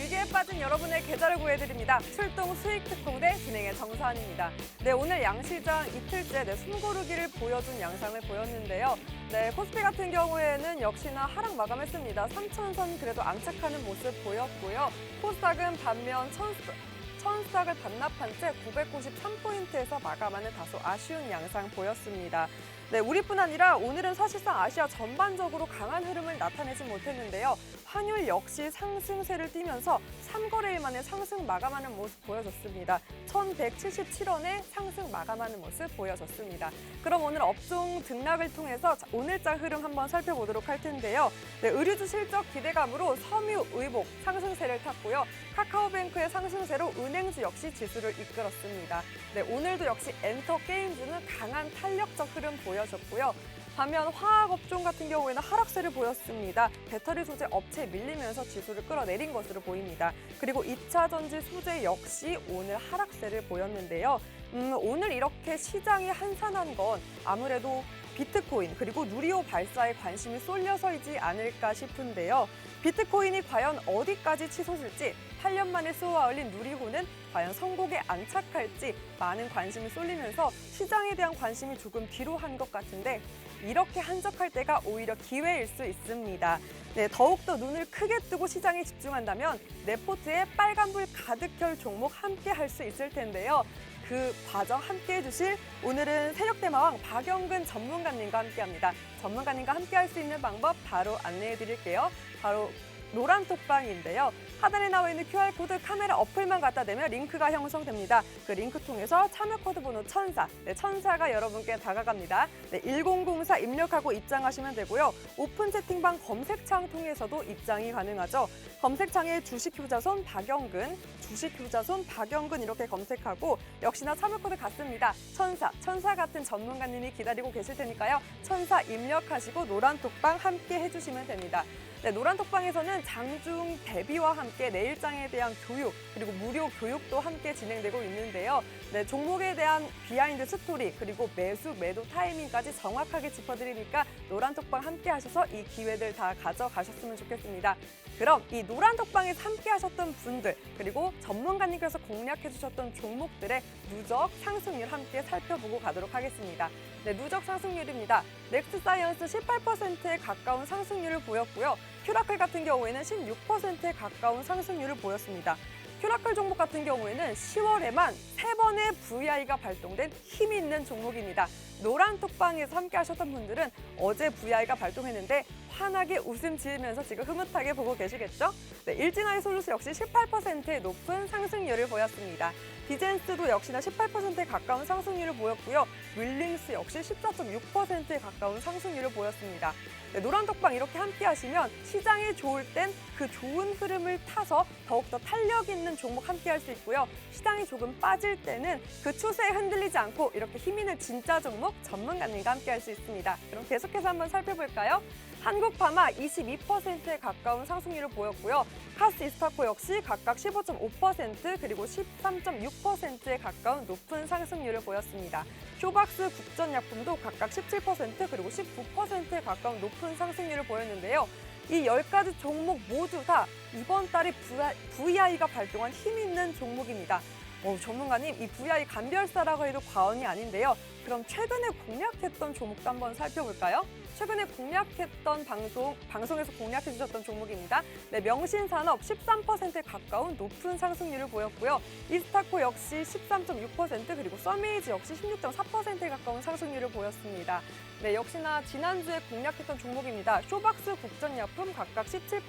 위기에 빠진 여러분의 계좌를 구해드립니다. 출동 수익 특공대 진행의 정사한입니다. 네, 오늘 양시장 이틀째 숨고르기를 보여준 양상을 보였는데요. 네, 코스피 같은 경우에는 역시나 하락 마감했습니다. 3,000선 그래도 안착하는 모습 보였고요. 코스닥은 반면 천스닥을 반납한 채 993포인트에서 마감하는 다소 아쉬운 양상 보였습니다. 네, 우리뿐 아니라 오늘은 사실상 아시아 전반적으로 강한 흐름을 나타내지 못했는데요. 환율 역시 상승세를 띠면서 3거래일 만에 상승 마감하는 모습 보여줬습니다. 1,177원에 상승 마감하는 모습 보여줬습니다. 그럼 오늘 업종 등락을 통해서 오늘장 흐름 한번 살펴보도록 할 텐데요. 네, 의류주 실적 기대감으로 섬유의복 상승세를 탔고요. 카카오뱅크의 상승세로 은행주 역시 지수를 이끌었습니다. 네, 오늘도 역시 엔터게임주는 강한 탄력적 흐름 보여줬고요. 반면 화학업종 같은 경우에는 하락세를 보였습니다. 배터리 소재 업체에 밀리면서 지수를 끌어내린 것으로 보입니다. 그리고 2차 전지 소재 역시 오늘 하락세를 보였는데요. 오늘 이렇게 시장이 한산한 건 아무래도 비트코인 그리고 누리호 발사에 관심이 쏠려서이지 않을까 싶은데요. 비트코인이 과연 어디까지 치솟을지 8년 만에 쏘아 올린 누리호는 과연 성공에 안착할지 많은 관심이 쏠리면서 시장에 대한 관심이 조금 뒤로 한 것 같은데 이렇게 한적할 때가 오히려 기회일 수 있습니다. 네, 더욱더 눈을 크게 뜨고 시장에 집중한다면 내 포트에 빨간불 가득 켤 종목 함께 할 수 있을 텐데요. 그 과정 함께 해주실 오늘은 세력대마왕 박영근 전문가님과 함께합니다. 전문가님과 함께할 수 있는 방법 바로 안내해드릴게요. 바로 노란톡방인데요. 하단에 나와 있는 QR코드 카메라 어플만 갖다 대면 링크가 형성됩니다. 그 링크 통해서 참여 코드 번호 1004, 네, 1004가 여러분께 다가갑니다. 네, 1004 입력하고 입장하시면 되고요. 오픈 채팅방 검색창 통해서도 입장이 가능하죠. 검색창에 주식휴자손 박영근, 주식휴자손 박영근 이렇게 검색하고 역시나 참여 코드 같습니다. 1004 같은 전문가님이 기다리고 계실 테니까요. 1004 입력하시고 노란톡방 함께 해주시면 됩니다. 네, 노란톡방에서는 장중 대비와 함께 내일장에 대한 교육 그리고 무료 교육도 함께 진행되고 있는데요. 네, 종목에 대한 비하인드 스토리 그리고 매수 매도 타이밍까지 정확하게 짚어드리니까 노란톡방 함께 하셔서 이 기회들 다 가져가셨으면 좋겠습니다. 그럼 이 노란톡방에서 함께 하셨던 분들 그리고 전문가님께서 공략해 주셨던 종목들의 누적 상승률 함께 살펴보고 가도록 하겠습니다. 네, 누적 상승률입니다. 넥스사이언스 18%에 가까운 상승률을 보였고요. 큐라클 같은 경우에는 16%에 가까운 상승률을 보였습니다. 큐라클 종목 같은 경우에는 10월에만 3번의 VI가 발동된 힘 있는 종목입니다. 노란톡방에서 함께 하셨던 분들은 어제 VI가 발동했는데 환하게 웃음 지으면서 지금 흐뭇하게 보고 계시겠죠? 네, 일진아이솔루스 역시 18%의 높은 상승률을 보였습니다. 디젠스도 역시나 18%에 가까운 상승률을 보였고요. 윌링스 역시 14.6%에 가까운 상승률을 보였습니다. 네, 노란톡방 이렇게 함께 하시면 시장이 좋을 땐 그 좋은 흐름을 타서 더욱더 탄력 있는 종목 함께 할 수 있고요. 시장이 조금 빠질 때는 그 추세에 흔들리지 않고 이렇게 힘 있는 진짜 종목 전문가님과 함께 할 수 있습니다. 그럼 계속해서 한번 살펴볼까요? 한국파마 22%에 가까운 상승률을 보였고요. 카스이스타코 역시 각각 15.5% 그리고 13.6%에 가까운 높은 상승률을 보였습니다. 쇼박스 국전약품도 각각 17% 그리고 19%에 가까운 높은 상승률을 보였는데요. 이 10가지 종목 모두 다 이번 달에 VI가 발동한 힘 있는 종목입니다. 전문가님, 이 VI 간별사라고 해도 과언이 아닌데요. 그럼 최근에 공략했던 종목도 한번 살펴볼까요? 최근에 공략했던 방송에서 공략해 주셨던 종목입니다. 네, 명신산업 13%에 가까운 높은 상승률을 보였고요. 이스타코 역시 13.6% 그리고 써메이즈 역시 16.4%에 가까운 상승률을 보였습니다. 네, 역시나 지난주에 공략했던 종목입니다. 쇼박스 국전약품 각각 17%,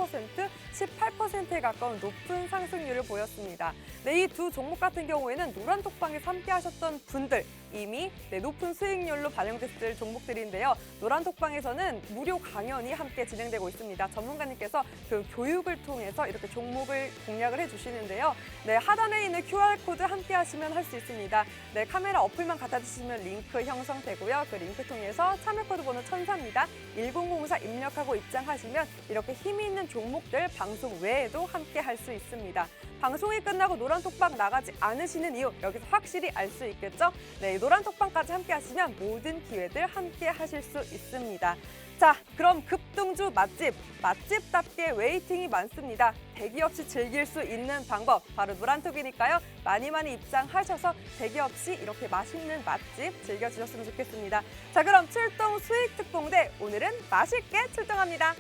18%에 가까운 높은 상승률을 보였습니다. 네, 이 두 종목 같은 경우에는 노란톡방에서 함께 하셨던 분들 이미 높은 수익률로 반영됐을 종목들인데요. 노란톡방에서는 무료 강연이 함께 진행되고 있습니다. 전문가님께서 그 교육을 통해서 이렇게 종목을 공략을 해주시는데요. 네, 하단에 있는 QR코드 함께 하시면 할 수 있습니다. 네, 카메라 어플만 갖다 주시면 링크 형성되고요. 그 링크 통해서 참여코드 번호 1004입니다. 1004 입력하고 입장하시면 이렇게 힘이 있는 종목들 방송 외에도 함께 할 수 있습니다. 방송이 끝나고 노란톡방 나가지 않으시는 이유 여기서 확실히 알 수 있겠죠? 네, 노란톡방까지 함께 하시면 모든 기회들 함께 하실 수 있습니다. 자, 그럼 급등주 맛집답게 웨이팅이 많습니다. 대기 없이 즐길 수 있는 방법, 바로 노란톡이니까요. 많이 입장하셔서 대기 없이 이렇게 맛있는 맛집 즐겨주셨으면 좋겠습니다. 자, 그럼 출동 수익특공대, 오늘은 맛있게 출동합니다.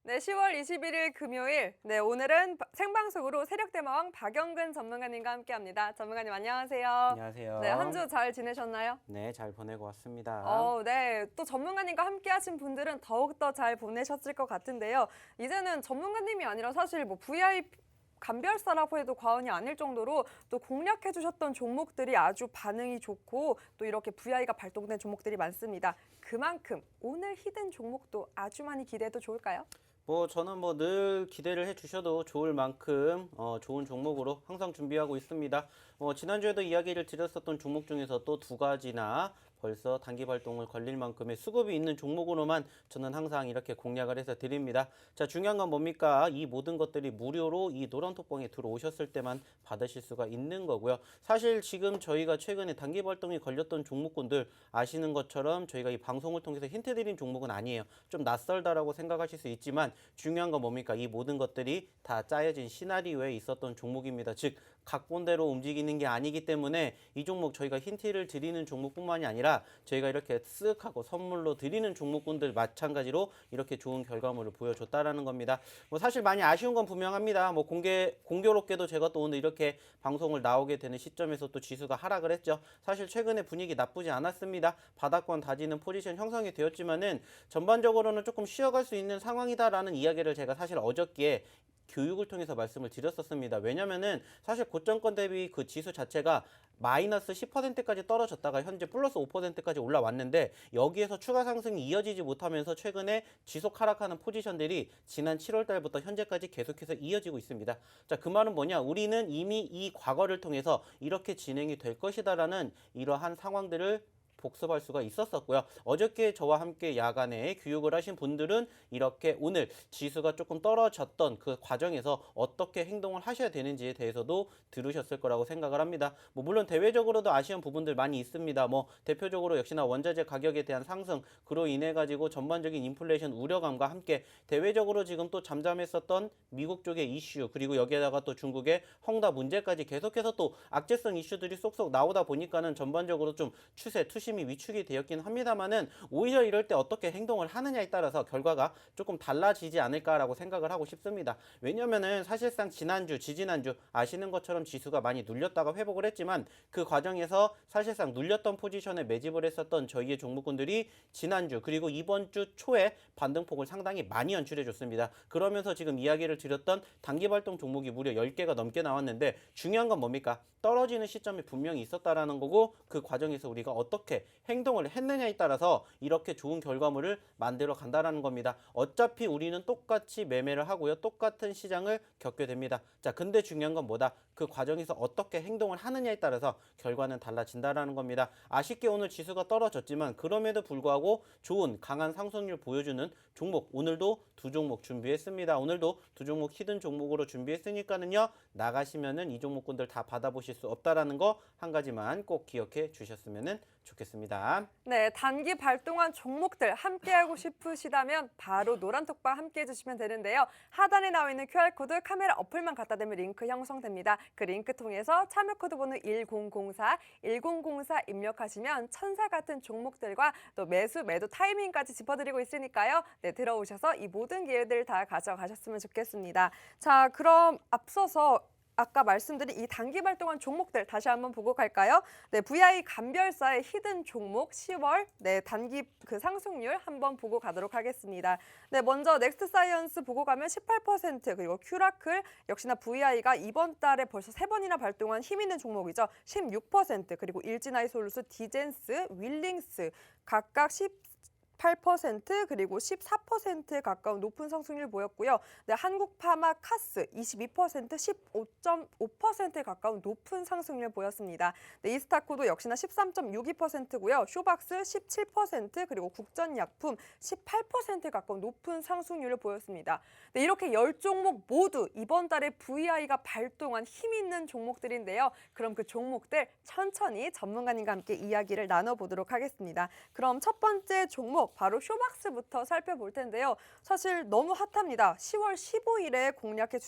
네, 10월 21일 금요일. 네, 오늘은 생방송으로 세력대마왕 박영근 전문가님과 함께합니다. 전문가님 안녕하세요. 안녕하세요. 네, 한 주 잘 지내셨나요? 네, 잘 보내고 왔습니다. 네, 또 전문가님과 함께하신 분들은 더욱더 잘 보내셨을 것 같은데요. 이제는 전문가님이 아니라 사실 뭐 VIP 감별사라고 해도 과언이 아닐 정도로 또 공략해 주셨던 종목들이 아주 반응이 좋고 또 이렇게 VI가 발동된 종목들이 많습니다. 그만큼 오늘 히든 종목도 아주 많이 기대해도 좋을까요? 저는 늘 기대를 해주셔도 좋을 만큼 좋은 종목으로 항상 준비하고 있습니다. 지난주에도 이야기를 드렸었던 종목 중에서 또 두 가지나 벌써 단기 발동을 걸릴 만큼의 수급이 있는 종목으로만 저는 항상 이렇게 공략을 해서 드립니다. 자, 중요한 건 뭡니까? 이 모든 것들이 무료로 이 노란톡방에 들어오셨을 때만 받으실 수가 있는 거고요. 사실 지금 저희가 최근에 단기 발동이 걸렸던 종목군들 아시는 것처럼 저희가 이 방송을 통해서 힌트 드린 종목은 아니에요. 좀 낯설다라고 생각하실 수 있지만 중요한 건 뭡니까? 이 모든 것들이 다 짜여진 시나리오에 있었던 종목입니다. 즉 각본대로 움직이는 게 아니기 때문에 이 종목 저희가 힌트를 드리는 종목뿐만이 아니라 저희가 이렇게 쓱 하고 선물로 드리는 종목군들 마찬가지로 이렇게 좋은 결과물을 보여줬다라는 겁니다. 사실 많이 아쉬운 건 분명합니다. 공교롭게도 제가 또 오늘 이렇게 방송을 나오게 되는 시점에서 또 지수가 하락을 했죠. 사실 최근에 분위기 나쁘지 않았습니다. 바닥권 다지는 포지션 형성이 되었지만은 전반적으로는 조금 쉬어갈 수 있는 상황이다라는 이야기를 제가 사실 어저께 교육을 통해서 말씀을 드렸었습니다. 왜냐면은 사실 고점권 대비 그 지수 자체가 마이너스 10%까지 떨어졌다가 현재 플러스 5%까지 올라왔는데 여기에서 추가 상승이 이어지지 못하면서 최근에 지속 하락하는 포지션들이 지난 7월 달부터 현재까지 계속해서 이어지고 있습니다. 자, 그 말은 뭐냐? 우리는 이미 이 과거를 통해서 이렇게 진행이 될 것이다라는 이러한 상황들을 복습할 수가 있었었고요. 어저께 저와 함께 야간에 교육을 하신 분들은 이렇게 오늘 지수가 조금 떨어졌던 그 과정에서 어떻게 행동을 하셔야 되는지에 대해서도 들으셨을 거라고 생각을 합니다. 물론 대외적으로도 아쉬운 부분들 많이 있습니다. 대표적으로 역시나 원자재 가격에 대한 상승, 그로 인해 가지고 전반적인 인플레이션 우려감과 함께 대외적으로 지금 또 잠잠했었던 미국 쪽의 이슈, 그리고 여기에다가 또 중국의 헝다 문제까지 계속해서 또 악재성 이슈들이 쏙쏙 나오다 보니까는 전반적으로 좀 추세, 투심이 위축이 되었긴 합니다만은 오히려 이럴 때 어떻게 행동을 하느냐에 따라서 결과가 조금 달라지지 않을까라고 생각을 하고 싶습니다. 왜냐면은 사실상 지난주, 지지난주 아시는 것처럼 지수가 많이 눌렸다가 회복을 했지만 그 과정에서 사실상 눌렸던 포지션에 매집을 했었던 저희의 종목군들이 지난주 그리고 이번 주 초에 반등폭을 상당히 많이 연출해 줬습니다. 그러면서 지금 이야기를 드렸던 단기 발동 종목이 무려 10개가 넘게 나왔는데 중요한 건 뭡니까? 떨어지는 시점이 분명히 있었다라는 거고 그 과정에서 우리가 어떻게 어떻게 행동을 했느냐에 따라서 이렇게 좋은 결과물을 만들어 간다라는 겁니다. 어차피 우리는 똑같이 매매를 하고요. 똑같은 시장을 겪게 됩니다. 자, 근데 중요한 건 뭐다? 그 과정에서 어떻게 행동을 하느냐에 따라서 결과는 달라진다라는 겁니다. 아쉽게 오늘 지수가 떨어졌지만 그럼에도 불구하고 좋은 강한 상승률 보여주는 종목 오늘도 두 종목 준비했습니다. 오늘도 두 종목 히든 종목으로 준비했으니까는요. 나가시면은 이 종목군들 다 받아보실 수 없다라는 거 한 가지만 꼭 기억해 주셨으면 좋겠습니다. 네, 단기 발동한 종목들 함께하고 싶으시다면 바로 노란톡방 함께 해주시면 되는데요. 하단에 나와 있는 QR코드 카메라 어플만 갖다 대면 링크 형성됩니다. 그 링크 통해서 참여 코드 번호 1004 입력하시면 천사 같은 종목들과 또 매수, 매도 타이밍까지 짚어드리고 있으니까요. 네, 들어오셔서 이 모든 기회들 다 가져가셨으면 좋겠습니다. 자, 그럼 앞서서 아까 말씀드린 이 단기 발동한 종목들 다시 한번 보고 갈까요? 네, VI 감별사의 히든 종목 10월 단기 그 상승률 한번 보고 가도록 하겠습니다. 네, 먼저 넥스트 사이언스 보고 가면 18% 그리고 큐라클 역시나 VI가 이번 달에 벌써 3번이나 발동한 힘 있는 종목이죠. 16% 그리고 일진아이솔루스, 디젠스, 윌링스 각각 8% 그리고 14%에 가까운 높은 상승률 보였고요. 네, 한국파마 카스 22%, 15.5%에 가까운 높은 상승률 보였습니다. 네, 이스타코도 역시나 13.62%고요. 쇼박스 17% 그리고 국전약품 18%에 가까운 높은 상승률을 보였습니다. 네, 이렇게 10종목 모두 이번 달에 VI가 발동한 힘 있는 종목들인데요. 그럼 그 종목들 천천히 전문가님과 함께 이야기를 나눠보도록 하겠습니다. 그럼 첫 번째 종목 바로 쇼박스부터 살펴볼 텐데요. 사실 너무 핫합니다. 10월 15일에 공략해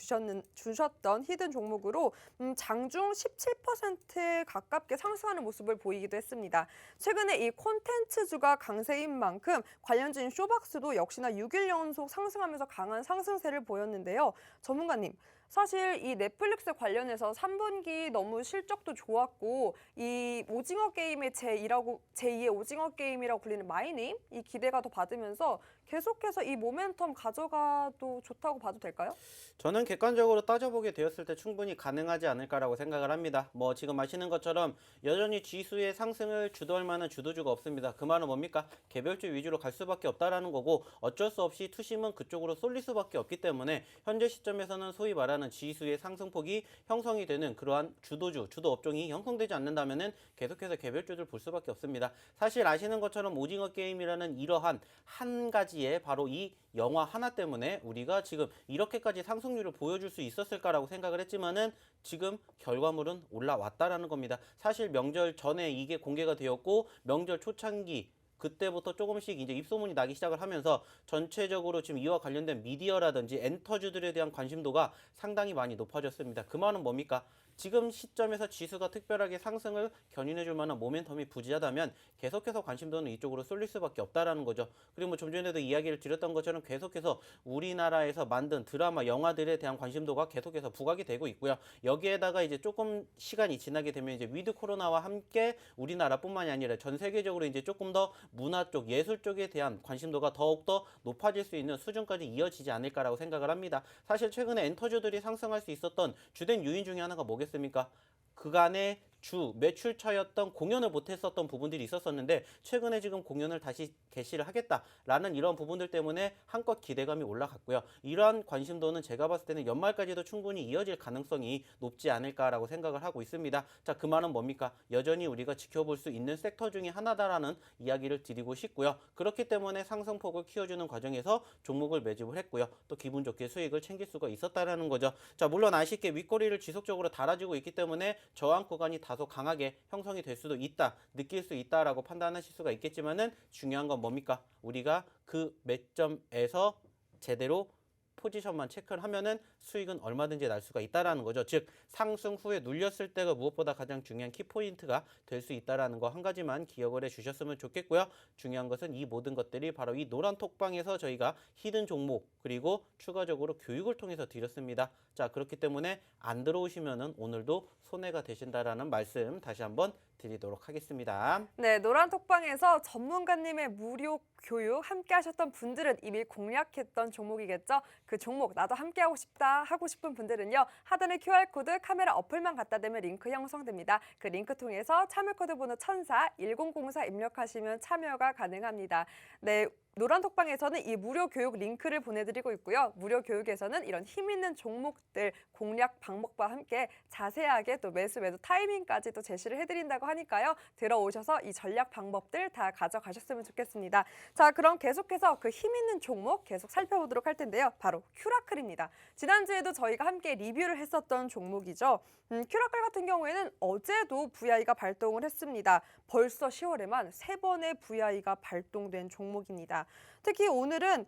주셨던 히든 종목으로 장중 17%에 가깝게 상승하는 모습을 보이기도 했습니다. 최근에 이 콘텐츠주가 강세인 만큼 관련주인 쇼박스도 역시나 6일 연속 상승하면서 강한 상승세를 보였는데요. 전문가님, 사실 이 넷플릭스 관련해서 3분기 너무 실적도 좋았고 이 오징어 게임의 제2의 오징어 게임이라고 불리는 마이네임 이 기대가 더 받으면서 계속해서 이 모멘텀 가져가도 좋다고 봐도 될까요? 저는 객관적으로 따져보게 되었을 때 충분히 가능하지 않을까라고 생각을 합니다. 뭐 지금 아시는 것처럼 여전히 지수의 상승을 주도할 만한 주도주가 없습니다. 그 말은 뭡니까? 개별주 위주로 갈 수밖에 없다라는 거고 어쩔 수 없이 투심은 그쪽으로 쏠릴 수밖에 없기 때문에 현재 시점에서는 소위 말하는 지수의 상승폭이 형성이 되는 그러한 주도주, 주도 업종이 형성되지 않는다면은 계속해서 개별주들 볼 수밖에 없습니다. 사실 아시는 것처럼 오징어 게임이라는 이러한 한 가지의 바로 이 영화 하나 때문에 우리가 지금 이렇게까지 상승률을 보여줄 수 있었을까라고 생각을 했지만은 지금 결과물은 올라왔다라는 겁니다. 사실 명절 전에 이게 공개가 되었고 명절 초창기 그때부터 조금씩 이제 입소문이 나기 시작을 하면서 전체적으로 지금 이와 관련된 미디어라든지 엔터주들에 대한 관심도가 상당히 많이 높아졌습니다. 그 말은 뭡니까? 지금 시점에서 지수가 특별하게 상승을 견인해 줄 만한 모멘텀이 부재하다면 계속해서 관심도는 이쪽으로 쏠릴 수밖에 없다라는 거죠. 그리고 뭐 좀 전에도 이야기를 드렸던 것처럼 계속해서 우리나라에서 만든 드라마, 영화들에 대한 관심도가 계속해서 부각이 되고 있고요. 여기에다가 이제 조금 시간이 지나게 되면 이제 위드 코로나와 함께 우리나라뿐만이 아니라 전 세계적으로 이제 조금 더 문화 쪽, 예술 쪽에 대한 관심도가 더욱더 높아질 수 있는 수준까지 이어지지 않을까라고 생각을 합니다. 사실 최근에 엔터주들이 상승할 수 있었던 주된 요인 중에 하나가 뭐겠습니까? 그간의 주 매출처였던 공연을 못했었던 부분들이 있었었는데 최근에 지금 공연을 다시 개시를 하겠다라는 이런 부분들 때문에 한껏 기대감이 올라갔고요. 이러한 관심도는 제가 봤을 때는 연말까지도 충분히 이어질 가능성이 높지 않을까라고 생각을 하고 있습니다. 자, 그 말은 뭡니까? 여전히 우리가 지켜볼 수 있는 섹터 중에 하나다라는 이야기를 드리고 싶고요. 그렇기 때문에 상승폭을 키워주는 과정에서 종목을 매집을 했고요. 또 기분 좋게 수익을 챙길 수가 있었다라는 거죠. 자, 물론 아쉽게 윗꼬리를 지속적으로 달아주고 있기 때문에 저항 구간이 다소 강하게 형성이 될 수도 있다, 느낄 수 있다라고 판단하실 수가 있겠지만은 중요한 건 뭡니까? 우리가 그 매점에서 제대로 포지션만 체크를 하면은 수익은 얼마든지 날 수가 있다라는 거죠. 즉 상승 후에 눌렸을 때가 무엇보다 가장 중요한 키포인트가 될 수 있다라는 거 한 가지만 기억을 해주셨으면 좋겠고요. 중요한 것은 이 모든 것들이 바로 이 노란 톡방에서 저희가 히든 종목 그리고 추가적으로 교육을 통해서 드렸습니다. 자, 그렇기 때문에 안 들어오시면은 오늘도 손해가 되신다라는 말씀 다시 한번 드리도록 하겠습니다. 네, 노란톡방에서 전문가님의 무료 교육 함께 하셨던 분들은 이미 공략했던 종목이겠죠? 그 종목 나도 함께 하고 싶다 하고 싶은 분들은요. 하단의 QR코드 카메라 어플만 갖다 대면 링크 형성됩니다. 그 링크 통해서 참여코드 번호 1004-1004 입력하시면 참여가 가능합니다. 네, 노란톡방에서는 이 무료 교육 링크를 보내드리고 있고요. 무료 교육에서는 이런 힘 있는 종목들 공략 방법과 함께 자세하게 또 매수 매도 타이밍까지 또 제시를 해드린다고 하니까요. 들어오셔서 이 전략 방법들 다 가져가셨으면 좋겠습니다. 자, 그럼 계속해서 그 힘 있는 종목 계속 살펴보도록 할 텐데요. 바로 큐라클입니다. 지난주에도 저희가 함께 리뷰를 했었던 종목이죠. 큐라클 같은 경우에는 어제도 VI가 발동을 했습니다. 벌써 10월에만 3번의 VI가 발동된 종목입니다. 특히 오늘은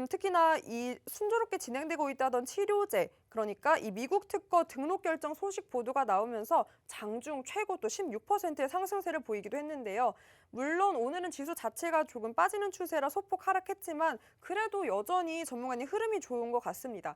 특히나 이 순조롭게 진행되고 있다던 치료제, 그러니까 이 미국 특허 등록 결정 소식 보도가 나오면서 장중 최고 또 16%의 상승세를 보이기도 했는데요. 물론 오늘은 지수 자체가 조금 빠지는 추세라 소폭 하락했지만 그래도 여전히 전문가님 흐름이 좋은 것 같습니다.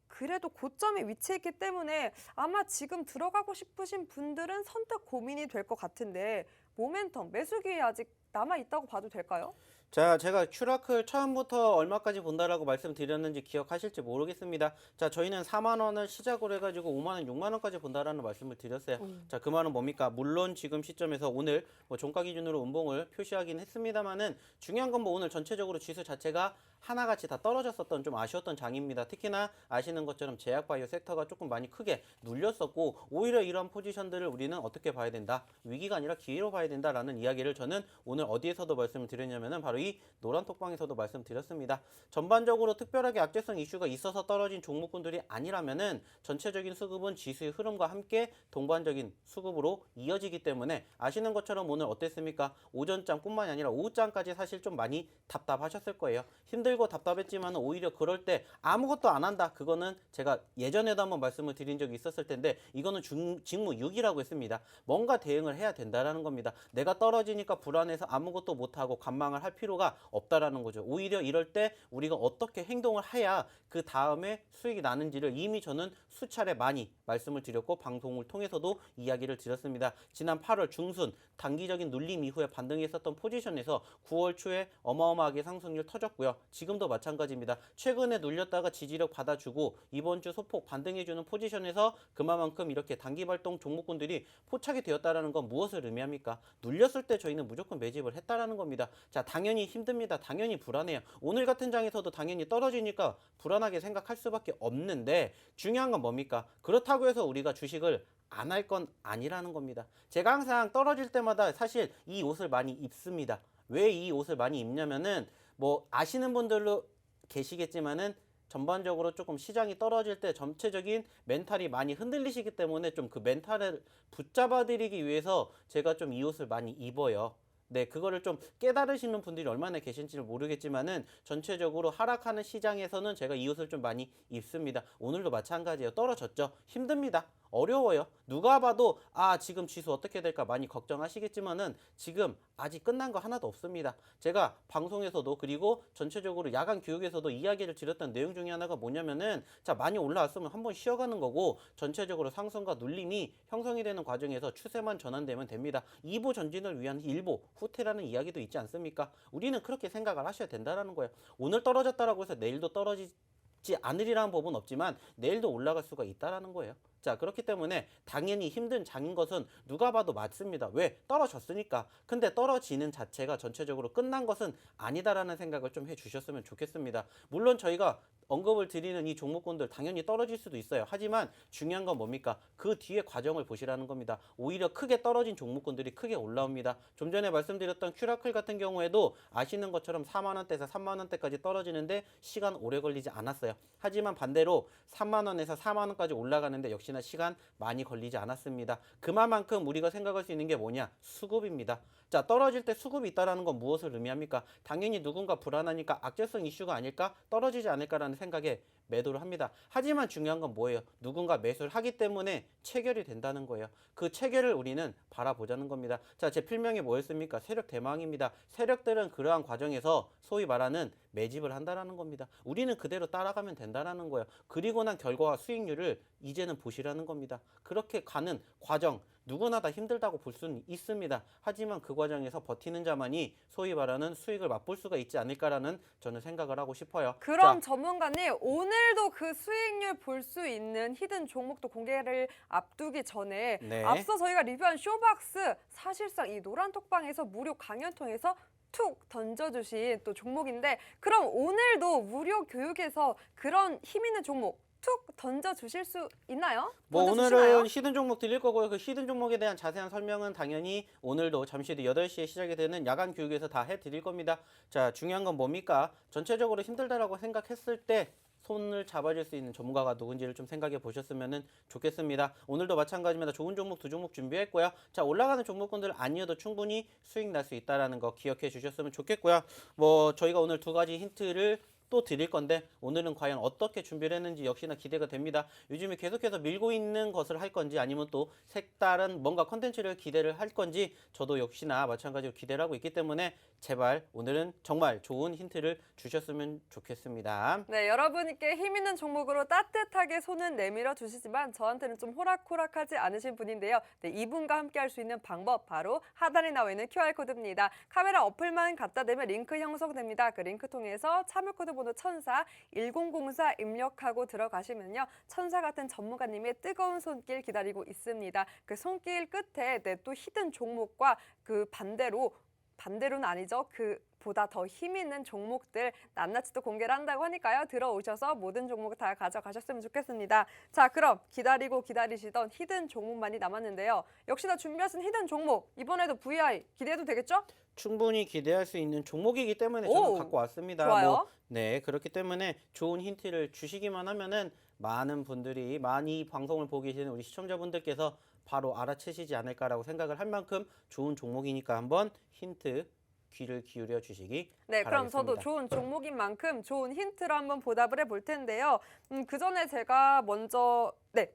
그래도 고점에 위치했기 때문에 아마 지금 들어가고 싶으신 분들은 선택 고민이 될 것 같은데 모멘텀, 매수 기회 아직 남아있다고 봐도 될까요? 자, 제가 큐라클 처음부터 얼마까지 본다라고 말씀드렸는지 기억하실지 모르겠습니다. 자, 저희는 4만 원을 시작으로 해가지고 5만 원, 6만 원까지 본다라는 말씀을 드렸어요. 자, 그 말은 뭡니까? 물론 지금 시점에서 오늘 뭐 종가 기준으로 음봉을 표시하긴 했습니다만은 중요한 건 뭐 오늘 전체적으로 지수 자체가 하나같이 다 떨어졌었던 좀 아쉬웠던 장입니다. 특히나 아시는 것처럼 제약바이오 섹터가 조금 많이 크게 눌렸었고 오히려 이런 포지션들을 우리는 어떻게 봐야 된다? 위기가 아니라 기회로 봐야 된다라는 이야기를 저는 오늘 어디에서도 말씀을 드렸냐면은 바로 이 노란톡방에서도 말씀드렸습니다. 전반적으로 특별하게 악재성 이슈가 있어서 떨어진 종목군들이 아니라면은 전체적인 수급은 지수의 흐름과 함께 동반적인 수급으로 이어지기 때문에 아시는 것처럼 오늘 어땠습니까? 오전장뿐만이 아니라 오후장까지 사실 좀 많이 답답하셨을 거예요. 힘들고 답답했지만 오히려 그럴 때 아무것도 안 한다. 그거는 제가 예전에도 한번 말씀을 드린 적이 있었을 텐데 이거는 직무유기라고 했습니다. 뭔가 대응을 해야 된다라는 겁니다. 내가 떨어지니까 불안해서 아무것도 못하고 관망을 할 필요가 없다라는 거죠. 오히려 이럴 때 우리가 어떻게 행동을 해야 그 다음에 수익이 나는지를 이미 저는 수차례 많이 말씀을 드렸고 방송을 통해서도 이야기를 드렸습니다. 지난 8월 중순 단기적인 눌림 이후에 반등했었던 포지션에서 9월 초에 어마어마하게 상승률 터졌고요. 지금도 마찬가지입니다. 최근에 눌렸다가 지지력 받아주고 이번 주 소폭 반등해주는 포지션에서 그만큼 이렇게 단기 발동 종목군들이 포착이 되었다는 건 무엇을 의미합니까? 눌렸을 때 저희는 무조건 매집을 했다라는 겁니다. 자, 당연히 힘듭니다. 당연히 불안해요. 오늘 같은 장에서도 당연히 떨어지니까 불안하게 생각할 수밖에 없는데 중요한 건 뭡니까? 그렇다고 해서 우리가 주식을 안 할 건 아니라는 겁니다. 제가 항상 떨어질 때마다 사실 이 옷을 많이 입습니다. 왜 이 옷을 많이 입냐면은 뭐 아시는 분들도 계시겠지만은 전반적으로 조금 시장이 떨어질 때 전체적인 멘탈이 많이 흔들리시기 때문에 좀 그 멘탈을 붙잡아 드리기 위해서 제가 좀 이 옷을 많이 입어요. 네, 그거를 좀 깨달으시는 분들이 얼마나 계신지를 모르겠지만은 전체적으로 하락하는 시장에서는 제가 이 옷을 좀 많이 입습니다. 오늘도 마찬가지예요. 떨어졌죠. 힘듭니다. 어려워요. 누가 봐도 지금 지수 어떻게 될까 많이 걱정하시겠지만은 지금 아직 끝난 거 하나도 없습니다. 제가 방송에서도 그리고 전체적으로 야간 교육에서도 이야기를 드렸던 내용 중에 하나가 뭐냐면은 자, 많이 올라왔으면 한번 쉬어가는 거고 전체적으로 상승과 눌림이 형성이 되는 과정에서 추세만 전환되면 됩니다. 2보 전진을 위한 1보 후퇴라는 이야기도 있지 않습니까? 우리는 그렇게 생각을 하셔야 된다라는 거예요. 오늘 떨어졌다라고 해서 내일도 떨어지지 않으리라는 법은 없지만 내일도 올라갈 수가 있다라는 거예요. 자, 그렇기 때문에 당연히 힘든 장인 것은 누가 봐도 맞습니다. 왜? 떨어졌으니까. 근데 떨어지는 자체가 전체적으로 끝난 것은 아니다라는 생각을 좀 해주셨으면 좋겠습니다. 물론 저희가 언급을 드리는 이 종목군들 당연히 떨어질 수도 있어요. 하지만 중요한 건 뭡니까? 그 뒤에 과정을 보시라는 겁니다. 오히려 크게 떨어진 종목군들이 크게 올라옵니다. 좀 전에 말씀드렸던 큐라클 같은 경우에도 아시는 것처럼 4만 원대에서 3만 원대까지 떨어지는데 시간 오래 걸리지 않았어요. 하지만 반대로 3만 원에서 4만 원까지 올라가는데 역시나 시간 많이 걸리지 않았습니다. 그만큼 우리가 생각할 수 있는 게 뭐냐? 수급입니다. 자, 떨어질 때 수급이 있다는 건 무엇을 의미합니까? 당연히 누군가 불안하니까 악재성 이슈가 아닐까? 떨어지지 않을까라는 생각에 매도를 합니다. 하지만 중요한 건 뭐예요? 누군가 매수를 하기 때문에 체결이 된다는 거예요. 그 체결을 우리는 바라보자는 겁니다. 자, 제 필명이 뭐였습니까? 세력 대망입니다. 세력들은 그러한 과정에서 소위 말하는 매집을 한다라는 겁니다. 우리는 그대로 따라가면 된다라는 거예요. 그리고 난 결과와 수익률을 이제는 보시라는 겁니다. 그렇게 가는 과정 누구나 다 힘들다고 볼 수는 있습니다. 하지만 그 과정에서 버티는 자만이 소위 말하는 수익을 맛볼 수가 있지 않을까라는 저는 생각을 하고 싶어요. 그럼 전문가님, 오늘도 그 수익률 볼 수 있는 히든 종목도 공개를 앞두기 전에 네. 앞서 저희가 리뷰한 쇼박스 사실상 이 노란 톡방에서 무료 강연 통해서 툭 던져주신 또 종목인데 그럼 오늘도 무료 교육에서 그런 힘 있는 종목 툭 던져주실 수 있나요? 뭐 던져주시나요? 오늘은 히든 종목 드릴 거고요. 그 히든 종목에 대한 자세한 설명은 당연히 오늘도 잠시 뒤 8시에 시작이 되는 야간 교육에서 다 해드릴 겁니다. 자, 중요한 건 뭡니까? 전체적으로 힘들다라고 생각했을 때 손을 잡아줄 수 있는 전문가가 누군지를 좀 생각해 보셨으면 좋겠습니다. 오늘도 마찬가지입니다. 좋은 종목 두 종목 준비했고요. 자, 올라가는 종목군들 아니어도 충분히 수익 날 수 있다는 거 기억해 주셨으면 좋겠고요. 뭐 저희가 오늘 두 가지 힌트를 또 드릴 건데 오늘은 과연 어떻게 준비를 했는지 역시나 기대가 됩니다. 요즘에 계속해서 밀고 있는 것을 할 건지 아니면 또 색다른 뭔가 컨텐츠를 기대를 할 건지 저도 역시나 마찬가지로 기대를 하고 있기 때문에 제발 오늘은 정말 좋은 힌트를 주셨으면 좋겠습니다. 네, 여러분께 힘 있는 종목으로 따뜻하게 손은 내밀어 주시지만 저한테는 좀 호락호락하지 않으신 분인데요. 네, 이분과 함께 할 수 있는 방법 바로 하단에 나와 있는 QR코드입니다. 카메라 어플만 갖다 대면 링크 형성됩니다. 그 링크 통해서 참여 코드 번호 1004 1004 입력하고 들어가시면요. 천사 같은 전문가님의 뜨거운 손길 기다리고 있습니다. 그 손길 끝에 또 히든 종목과 그 반대로는 아니죠. 그보다 더 힘 있는 종목들 낱낱이 또 공개를 한다고 하니까요. 들어오셔서 모든 종목 다 가져가셨으면 좋겠습니다. 자, 그럼 기다리시던 히든 종목만이 남았는데요. 역시나 준비하신 히든 종목 이번에도 VI 기대해도 되겠죠? 충분히 기대할 수 있는 종목이기 때문에 저는 오, 갖고 왔습니다. 좋아요. 네, 그렇기 때문에 좋은 힌트를 주시기만 하면은 많은 분들이 많이 방송을 보고 계시는 우리 시청자분들께서 바로 알아채시지 않을까라고 생각을 할 만큼 좋은 종목이니까 한번 힌트 귀를 기울여 주시기 네, 그럼 바라겠습니다. 저도 좋은 종목인 만큼 좋은 힌트로 한번 보답을 해볼 텐데요. 그 전에 제가 먼저 네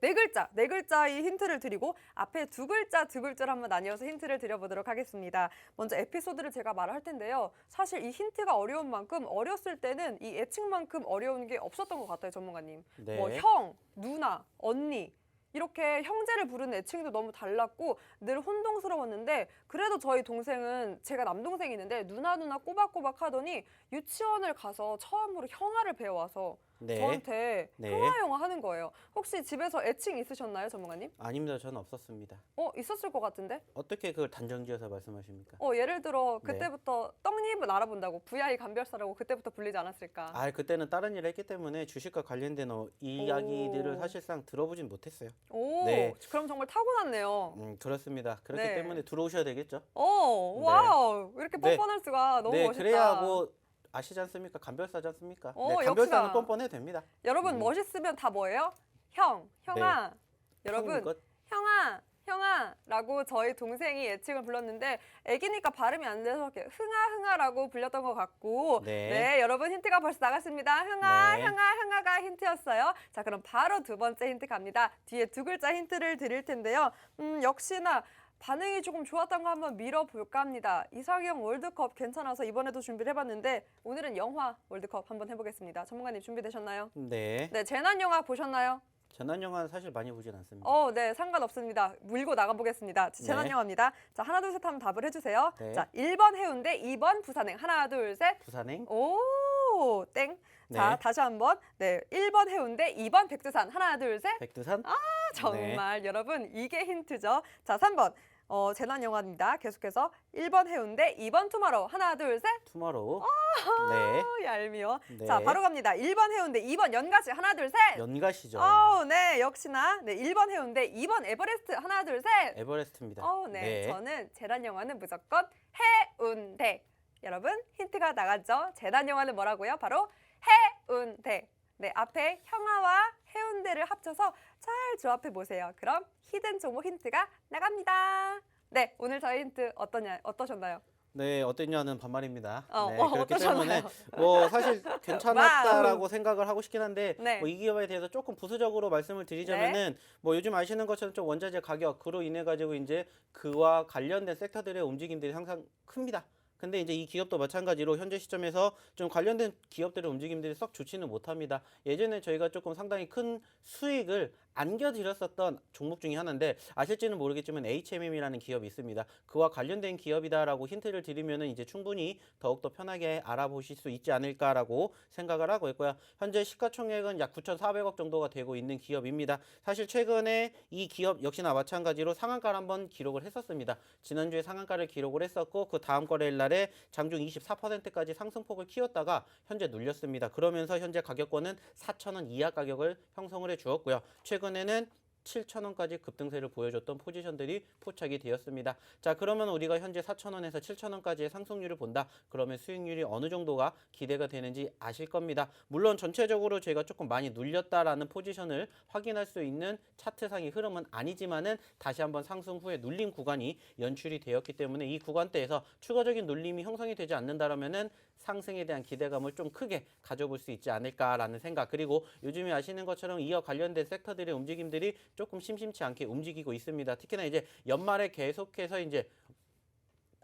글자의 힌트를 드리고 앞에 두 글자를 한번 나뉘어서 힌트를 드려보도록 하겠습니다. 먼저 에피소드를 제가 말할 텐데요. 사실 이 힌트가 어려운 만큼 어렸을 때는 이 애칭만큼 어려운 게 없었던 것 같아요, 전문가님. 네. 뭐 형, 누나, 언니. 이렇게 형제를 부르는 애칭도 너무 달랐고 늘 혼동스러웠는데 그래도 저희 동생은 제가 남동생이 있는데 누나 꼬박꼬박 하더니 유치원을 가서 처음으로 형아를 배워와서 네. 저한테 네. 형아 영어 하는 거예요. 혹시 집에서 애칭 있으셨나요, 전문가님? 아닙니다. 저는 없었습니다. 있었을 것 같은데? 어떻게 그걸 단정지어서 말씀하십니까? 예를 들어 네. 그때부터 떡잎을 알아본다고 VI 감별사라고 그때부터 불리지 않았을까? 아, 그때는 다른 일을 했기 때문에 주식과 관련된 이야기들을 사실상 들어보진 못했어요. 오, 네. 그럼 정말 타고났네요. 그렇습니다. 그렇기 네. 때문에 들어오셔야 되겠죠. 와우, 이렇게 네. 뻔뻔할 수가 너무 네, 멋있다. 그래야 뭐 아시지 않습니까? 감별사지 않습니까? 네, 역시나. 감별사는 뻔뻔해도 됩니다. 여러분 멋있으면 다 뭐예요? 형아. 여러분 이것 형아라고 저희 동생이 애칭을 불렀는데 애기니까 발음이 안 돼서 이렇게 흥아라고 불렸던 것 같고 네. 여러분 힌트가 벌써 나갔습니다. 네. 흥아가 힌트였어요. 자, 그럼 바로 두 번째 힌트 갑니다. 뒤에 두 글자 힌트를 드릴 텐데요. 역시나 반응이 조금 좋았던 거 한번 밀어볼까 합니다. 이상형 월드컵 괜찮아서 이번에도 준비를 해봤는데 오늘은 영화 월드컵 한번 해보겠습니다. 전문가님 준비되셨나요? 네. 네, 재난 영화 보셨나요? 재난 영화는 사실 많이 보진 않습니다. 네, 상관없습니다. 밀고 나가보겠습니다. 재난 네. 영화입니다. 자, 하나, 둘, 셋 하면 답을 해주세요. 네. 자, 1번 해운대, 2번 부산행. 하나, 둘, 셋. 부산행. 오, 땡. 자, 네. 다시 한번. 네, 1번 해운대, 2번 백두산. 하나, 둘, 셋. 백두산. 정말 여러분 이게 힌트죠. 자, 3번. 재난 영화입니다. 계속해서 1번 해운대, 2번 투마로우. 하나, 둘, 셋. 투마로우. 얄미워. 네. 자, 바로 갑니다. 1번 해운대, 2번 연가시. 하나, 둘, 셋. 연가시죠. 네, 역시나. 네, 1번 해운대, 2번 에버레스트. 하나, 둘, 셋. 에버레스트입니다. 네. 저는 재난 영화는 무조건 해운대. 여러분, 힌트가 나갔죠? 재난 영화는 뭐라고요? 바로 해운대. 네, 앞에 형아와 해운대를 합쳐서 잘 조합해 보세요. 그럼 히든 종목 힌트가 나갑니다. 네, 오늘 저희 힌트 어떠셨나요? 네, 어땠냐는 반말입니다. 네, 그렇기 어떠셨나요? 때문에 뭐 사실 괜찮았다라고 생각을 하고 싶긴 한데 네. 뭐 이 기업에 대해서 조금 부수적으로 말씀을 드리자면은 뭐 요즘 아시는 것처럼 좀 원자재 가격으로 인해 가지고 이제 그와 관련된 섹터들의 움직임들이 항상 큽니다. 근데 이제 이 기업도 마찬가지로 현재 시점에서 좀 관련된 기업들의 움직임들이 썩 좋지는 못합니다. 예전에 저희가 조금 상당히 큰 수익을 안겨드렸었던 종목 중에 하나인데 아실지는 모르겠지만 HMM이라는 기업이 있습니다. 그와 관련된 기업이다라고 힌트를 드리면은 이제 충분히 더욱더 편하게 알아보실 수 있지 않을까라고 생각을 하고 있고요. 현재 시가총액은 약 9,400억 정도가 되고 있는 기업입니다. 사실 최근에 이 기업 역시나 마찬가지로 상한가를 한번 기록을 했었습니다. 지난주에 상한가를 기록을 했었고 그 다음 거래일 날에 장중 24%까지 상승폭을 키웠다가 현재 눌렸습니다. 그러면서 현재 가격권은 4,000원 이하 가격을 형성을 해 주었고요. 최근에는 7,000원까지 급등세를 보여줬던 포지션들이 포착이 되었습니다. 자, 그러면 우리가 현재 4,000원에서 7,000원까지의 상승률을 본다. 그러면 수익률이 어느 정도가 기대가 되는지 아실 겁니다. 물론 전체적으로 제가 조금 많이 눌렸다라는 포지션을 확인할 수 있는 차트상의 흐름은 아니지만은 다시 한번 상승 후에 눌린 구간이 연출이 되었기 때문에 이 구간대에서 추가적인 눌림이 형성이 되지 않는다라면은 상승에 대한 기대감을 좀 크게 가져볼 수 있지 않을까라는 생각. 그리고 요즘에 아시는 것처럼 이와 관련된 섹터들의 움직임들이 조금 심심치 않게 움직이고 있습니다. 특히나 이제 연말에 계속해서 이제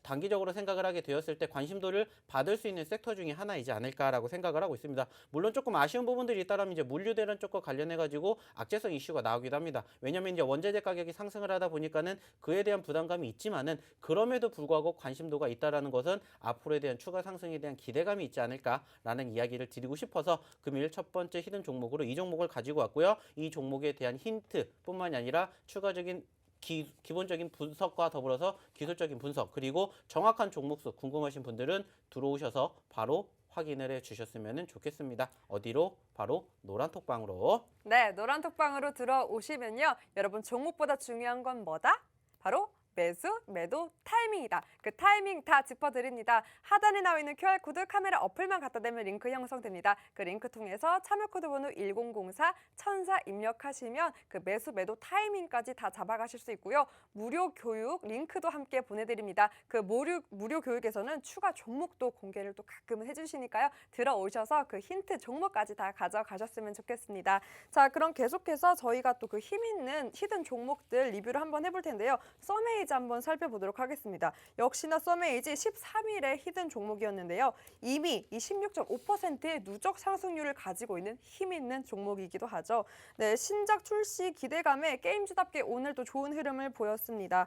단기적으로 생각을 하게 되었을 때 관심도를 받을 수 있는 섹터 중에 하나이지 않을까라고 생각을 하고 있습니다. 물론 조금 아쉬운 부분들이 있다면 이제 물류대란 쪽과 관련해 가지고 악재성 이슈가 나오기도 합니다. 왜냐하면 이제 원자재 가격이 상승을 하다 보니까는 그에 대한 부담감이 있지만은 그럼에도 불구하고 관심도가 있다라는 것은 앞으로에 대한 추가 상승에 대한 기대감이 있지 않을까라는 이야기를 드리고 싶어서 금일 첫 번째 히든 종목으로 이 종목을 가지고 왔고요. 이 종목에 대한 힌트뿐만이 아니라 추가적인 기본적인 분석과 더불어서 기술적인 분석 그리고 정확한 종목수 궁금하신 분들은 들어오셔서 바로 확인을 해 주셨으면 좋겠습니다. 어디로? 바로 노란톡방으로. 네, 노란톡방으로 들어오시면요. 여러분 종목보다 중요한 건 뭐다? 바로 매수, 매도, 타이밍이다. 그 타이밍 다 짚어드립니다. 하단에 나와 있는 QR코드 카메라 어플만 갖다 대면 링크 형성됩니다. 그 링크 통해서 참여코드 번호 1004 1004 입력하시면 그 매수, 매도 타이밍까지 다 잡아가실 수 있고요. 무료 교육 링크도 함께 보내드립니다. 그 무료 교육에서는 추가 종목도 공개를 또 가끔은 해주시니까요. 들어오셔서 그 힌트 종목까지 다 가져가셨으면 좋겠습니다. 자, 그럼 계속해서 저희가 또 그 힘 있는 히든 종목들 리뷰를 한번 해볼 텐데요. 썸에이지 한번 살펴보도록 하겠습니다. 역시나 썸에이지 13일의 히든 종목이었는데요. 이미 이 16.5%의 누적 상승률을 가지고 있는 힘 있는 종목이기도 하죠. 네, 신작 출시 기대감에 게임주답게 오늘도 좋은 흐름을 보였습니다.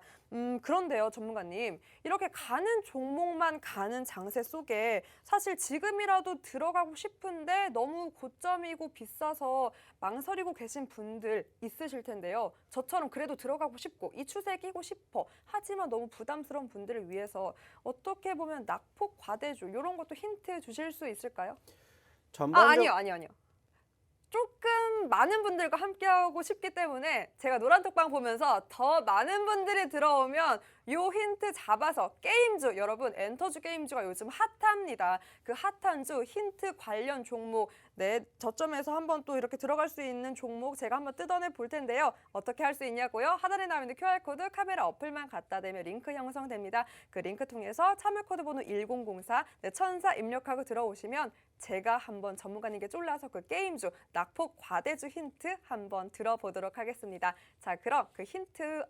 그런데요, 전문가님. 이렇게 가는 종목만 가는 장세 속에 사실 지금이라도 들어가고 싶은데 너무 고점이고 비싸서 망설이고 계신 분들 있으실 텐데요. 저처럼 그래도 들어가고 싶고 이 추세에 끼고 싶어. 하지만 너무 부담스러운 분들을 위해서 어떻게 보면 낙폭 과대주 이런 것도 힌트 주실 수 있을까요? 아니요. 조금 많은 분들과 함께하고 싶기 때문에 제가 노란톡방 보면서 더 많은 분들이 들어오면 요 힌트 잡아서 게임주, 여러분 엔터주 게임주가 요즘 핫합니다. 그 핫한 주 힌트 관련 종목, 네, 저점에서 한번 또 이렇게 들어갈 수 있는 종목 제가 한번 뜯어내 볼 텐데요. 어떻게 할 수 있냐고요? 하단에 나와 있는 QR코드 카메라 어플만 갖다 대면 링크 형성됩니다. 그 링크 통해서 참여코드 번호 1004, 네, 1004 입력하고 들어오시면 제가 한번 전문가님께 쫄라서 그 게임주, 낙폭 과대주 힌트 한번 들어보도록 하겠습니다. 자, 그럼 그 힌트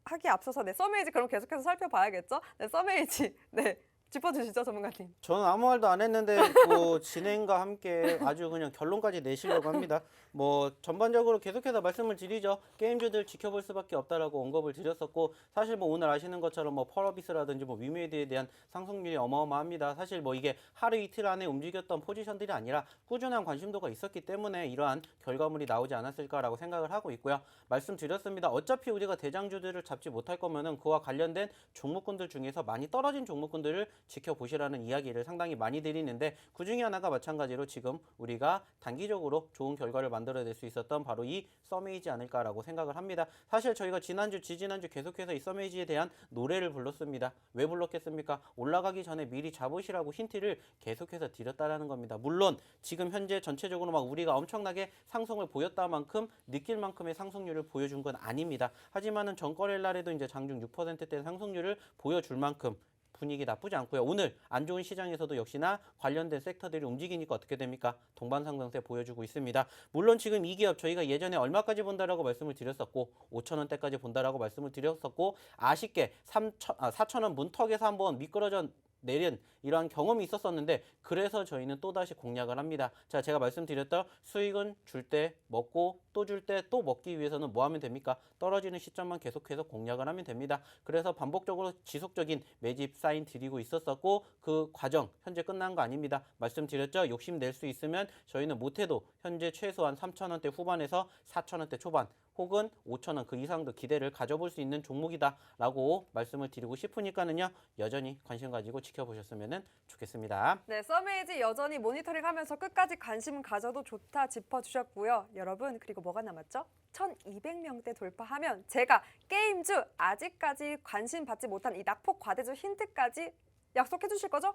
하기 앞서서 네, 썸에이지 그럼 계속해서 살펴봐야겠죠? 네, 썸에이지. 네. 짚어주시죠, 전문가님. 저는 아무 말도 안 했는데 뭐 진행과 함께 아주 그냥 결론까지 내시려고 합니다. 뭐 전반적으로 계속해서 말씀을 드리죠. 게임주들 지켜볼 수밖에 없다라고 언급을 드렸었고 사실 뭐 오늘 아시는 것처럼 뭐 펄어비스라든지 뭐 위메이드에 대한 상승률이 어마어마합니다. 사실 뭐 이게 하루 이틀 안에 움직였던 포지션들이 아니라 꾸준한 관심도가 있었기 때문에 이러한 결과물이 나오지 않았을까라고 생각을 하고 있고요. 말씀드렸습니다. 어차피 우리가 대장주들을 잡지 못할 거면은 그와 관련된 종목군들 중에서 많이 떨어진 종목군들을 지켜보시라는 이야기를 상당히 많이 드리는데 그 중에 하나가 마찬가지로 지금 우리가 단기적으로 좋은 결과를 만들어낼 수 있었던 바로 이 썸에이지 않을까라고 생각을 합니다. 사실 저희가 지난주, 지지난주 계속해서 이 썸에이지에 대한 노래를 불렀습니다. 왜 불렀겠습니까? 올라가기 전에 미리 잡으시라고 힌트를 계속해서 드렸다라는 겁니다. 물론 지금 현재 전체적으로 막 우리가 엄청나게 상승을 보였다만큼 느낄 만큼의 상승률을 보여준 건 아닙니다. 하지만은 전거래일 날에도 이제 장중 6%대 상승률을 보여줄 만큼 분위기 나쁘지 않고요. 오늘 안 좋은 시장에서도 역시나 관련된 섹터들이 움직이니까 어떻게 됩니까? 동반 상승세 보여주고 있습니다. 물론 지금 이 기업 저희가 예전에 얼마까지 본다라고 말씀을 드렸었고 5천 원대까지 본다라고 말씀을 드렸었고 아쉽게 4천 원 문턱에서 한번 미끄러져 내린 이러한 경험이 있었었는데 그래서 저희는 또다시 공략을 합니다. 자, 제가 말씀드렸던 수익은 줄 때 먹고 또 줄 때 또 먹기 위해서는 뭐 하면 됩니까? 떨어지는 시점만 계속해서 공략을 하면 됩니다. 그래서 반복적으로 지속적인 매집 사인 드리고 있었었고 그 과정 현재 끝난 거 아닙니다. 말씀드렸죠? 욕심 낼 수 있으면 저희는 못해도 현재 최소한 3,000원대 후반에서 4,000원대 초반 혹은 5,000원 그 이상도 기대를 가져볼 수 있는 종목이다라고 말씀을 드리고 싶으니까는요. 여전히 관심 가지고 지켜보셨으면 좋겠습니다. 네, 서메이지 여전히 모니터링하면서 끝까지 관심 가져도 좋다 짚어주셨고요. 여러분, 그리고 뭐가 남았죠? 1,200명대 돌파하면 제가 게임주 아직까지 관심 받지 못한 이 낙폭 과대주 힌트까지 약속해 주실 거죠?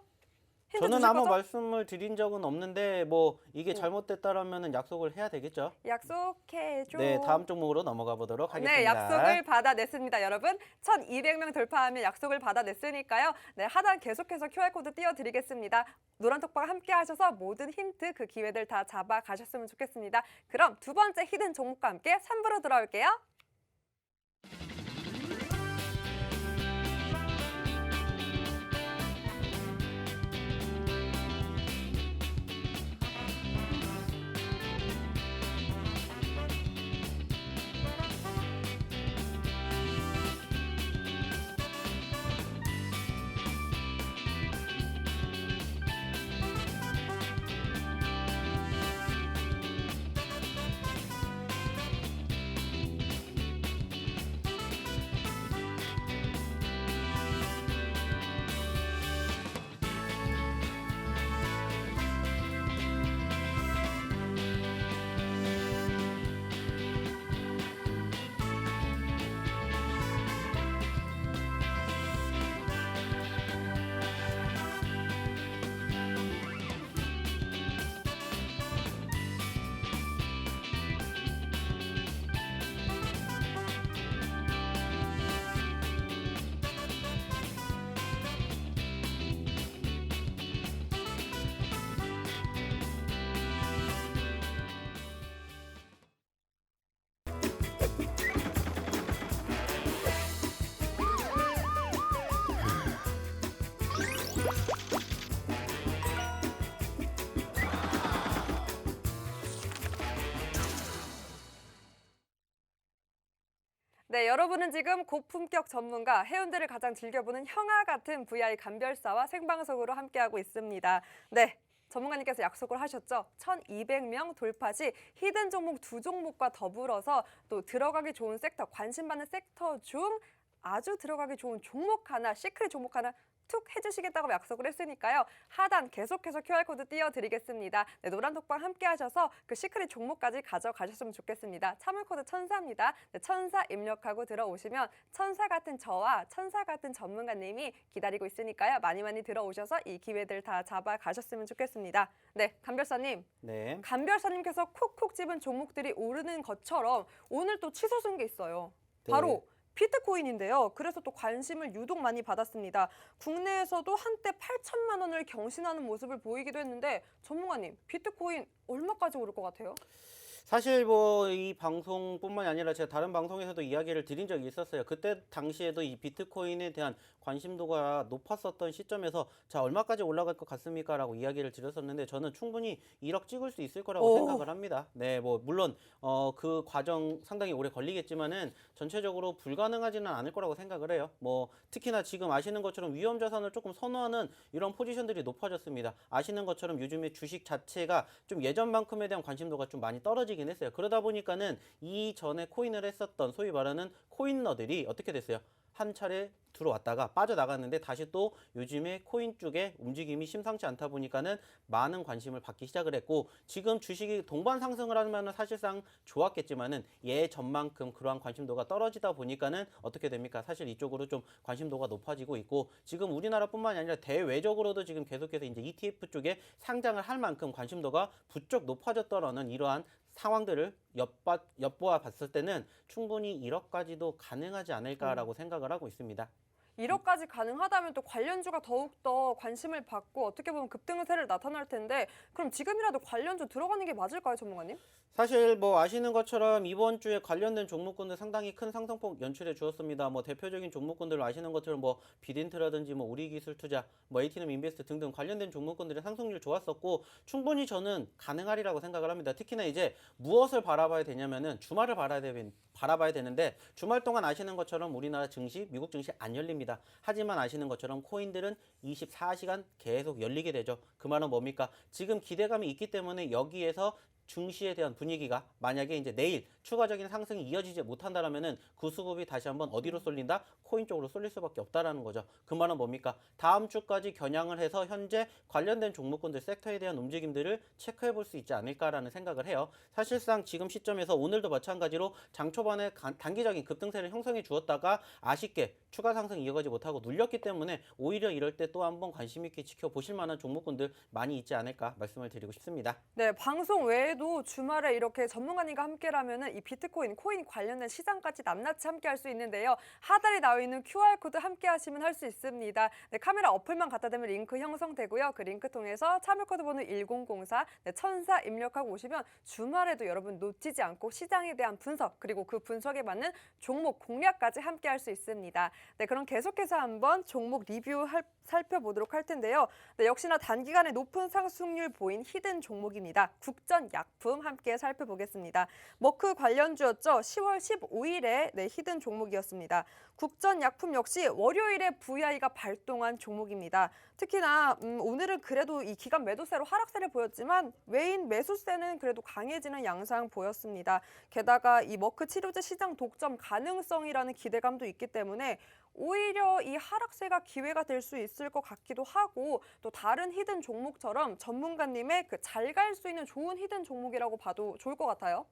힌트 저는 주실 아무 거죠? 말씀을 드린 적은 없는데 뭐 이게 잘못됐다라면 약속을 해야 되겠죠. 약속해줘. 네, 다음 종목으로 넘어가 보도록 하겠습니다. 네, 약속을 받아냈습니다, 여러분. 1,200명 돌파하면 약속을 받아냈으니까요. 네, 하단 계속해서 QR코드 띄워드리겠습니다. 노란톡방 함께 하셔서 모든 힌트, 그 기회들 다 잡아가셨으면 좋겠습니다. 그럼 두 번째 히든 종목과 함께 3부로 돌아올게요. 네, 여러분은 지금 고품격 전문가, 해운대를 가장 즐겨보는 형아 같은 VI 감별사와 생방송으로 함께하고 있습니다. 네, 전문가님께서 약속을 하셨죠. 1,200명 돌파 시 히든 종목 두 종목과 더불어서 또 들어가기 좋은 섹터, 관심받는 섹터 중 아주 들어가기 좋은 종목 하나, 시크릿 종목 하나 툭 해주시겠다고 약속을 했으니까요. 하단 계속해서 QR코드 띄워드리겠습니다. 네, 노란톡방 함께 하셔서 그 시크릿 종목까지 가져가셨으면 좋겠습니다. 참여코드 천사입니다. 네, 천사 입력하고 들어오시면 천사 같은 저와 천사 같은 전문가님이 기다리고 있으니까요. 많이 많이 들어오셔서 이 기회들 다 잡아가셨으면 좋겠습니다. 네, 감별사님. 네. 감별사님께서 콕콕 집은 종목들이 오르는 것처럼 오늘 또 치솟은 게 있어요. 바로 네. 비트코인인데요. 그래서 또 관심을 유독 많이 받았습니다. 국내에서도 한때 8천만 원을 경신하는 모습을 보이기도 했는데 전문가님, 비트코인 얼마까지 오를 것 같아요? 사실 뭐 이 방송뿐만이 아니라 제가 다른 방송에서도 이야기를 드린 적이 있었어요. 그때 당시에도 이 비트코인에 대한 관심도가 높았었던 시점에서 자 얼마까지 올라갈 것 같습니까? 라고 이야기를 드렸었는데 저는 충분히 1억 찍을 수 있을 거라고 생각을 합니다. 네, 뭐 물론 그 과정 상당히 오래 걸리겠지만은 전체적으로 불가능하지는 않을 거라고 생각을 해요. 뭐 특히나 지금 아시는 것처럼 위험 자산을 조금 선호하는 이런 포지션들이 높아졌습니다. 아시는 것처럼 요즘에 주식 자체가 좀 예전만큼에 대한 관심도가 좀 많이 떨어지긴 했어요. 그러다 보니까는 이전에 코인을 했었던 소위 말하는 코인러들이 어떻게 됐어요? 한 차례 들어왔다가 빠져나갔는데 다시 또 요즘에 코인 쪽에 움직임이 심상치 않다 보니까는 많은 관심을 받기 시작을 했고 지금 주식이 동반 상승을 하면 사실상 좋았겠지만은 예전만큼 그러한 관심도가 떨어지다 보니까는 어떻게 됩니까? 사실 이쪽으로 좀 관심도가 높아지고 있고 지금 우리나라뿐만이 아니라 대외적으로도 지금 계속해서 이제 ETF 쪽에 상장을 할 만큼 관심도가 부쩍 높아졌더라는 이러한 상황들을 엿보아 봤을 때는 충분히 1억까지도 가능하지 않을까라고 생각을 하고 있습니다. 1억까지 가능하다면 또 관련주가 더욱더 관심을 받고 어떻게 보면 급등세를 나타날 텐데 그럼 지금이라도 관련주 들어가는 게 맞을까요, 전문가님? 사실 뭐 아시는 것처럼 이번 주에 관련된 종목군들 상당히 큰 상승폭 연출해 주었습니다. 뭐 대표적인 종목군들 아시는 것처럼 뭐 비딘트라든지 뭐 우리기술투자, 뭐 에이티넘 인베스트 등등 관련된 종목군들의 상승률 좋았었고 충분히 저는 가능하리라고 생각을 합니다. 특히나 이제 무엇을 바라봐야 되냐면은 주말을 바라봐야 되는데 주말 동안 아시는 것처럼 우리나라 증시, 미국 증시 안 열립니다. 하지만 아시는 것처럼 코인들은 24시간 계속 열리게 되죠. 그 말은 뭡니까? 지금 기대감이 있기 때문에 여기에서 증시에 대한 분위기가 만약에 이제 내일 추가적인 상승이 이어지지 못한다라면은 그 수급이 다시 한번 어디로 쏠린다? 코인 쪽으로 쏠릴 수밖에 없다라는 거죠. 그 말은 뭡니까? 다음 주까지 겨냥을 해서 현재 관련된 종목군들 섹터에 대한 움직임들을 체크해 볼 수 있지 않을까라는 생각을 해요. 사실상 지금 시점에서 오늘도 마찬가지로 장 초반에 단기적인 급등세를 형성해 주었다가 아쉽게 추가 상승 이어가지 못하고 눌렸기 때문에 오히려 이럴 때 또 한번 관심 있게 지켜보실 만한 종목군들 많이 있지 않을까 말씀을 드리고 싶습니다. 네, 방송 외에도 주말에 이렇게 전문가님과 함께라면은 이 비트코인, 코인 관련된 시장까지 낱낱이 함께 할 수 있는데요. 하단에 나와 있는 QR코드 함께 하시면 할 수 있습니다. 네, 카메라 어플만 갖다 대면 링크 형성되고요. 그 링크 통해서 참여코드 번호 1004, 네, 1004 입력하고 오시면 주말에도 여러분 놓치지 않고 시장에 대한 분석, 그리고 그 분석에 맞는 종목 공략까지 함께 할 수 있습니다. 네, 그럼 계속해서 한번 종목 살펴보도록 할 텐데요. 네, 역시나 단기간에 높은 상승률 보인 히든 종목입니다. 국전약품 함께 살펴보겠습니다. 머크 관련주였죠. 10월 15일에 네, 히든 종목이었습니다. 국전약품 역시 월요일에 VI가 발동한 종목입니다. 특히나 오늘은 그래도 이 기간 매도세로 하락세를 보였지만 외인 매수세는 그래도 강해지는 양상 보였습니다. 게다가 이 머크 치료제 시장 독점 가능성이라는 기대감도 있기 때문에 오히려 이 하락세가 기회가 될 수 있을 것 같기도 하고 또 다른 히든 종목처럼 전문가님의 그 잘 갈 수 있는 좋은 히든 종목이라고 봐도 좋을 것 같아요.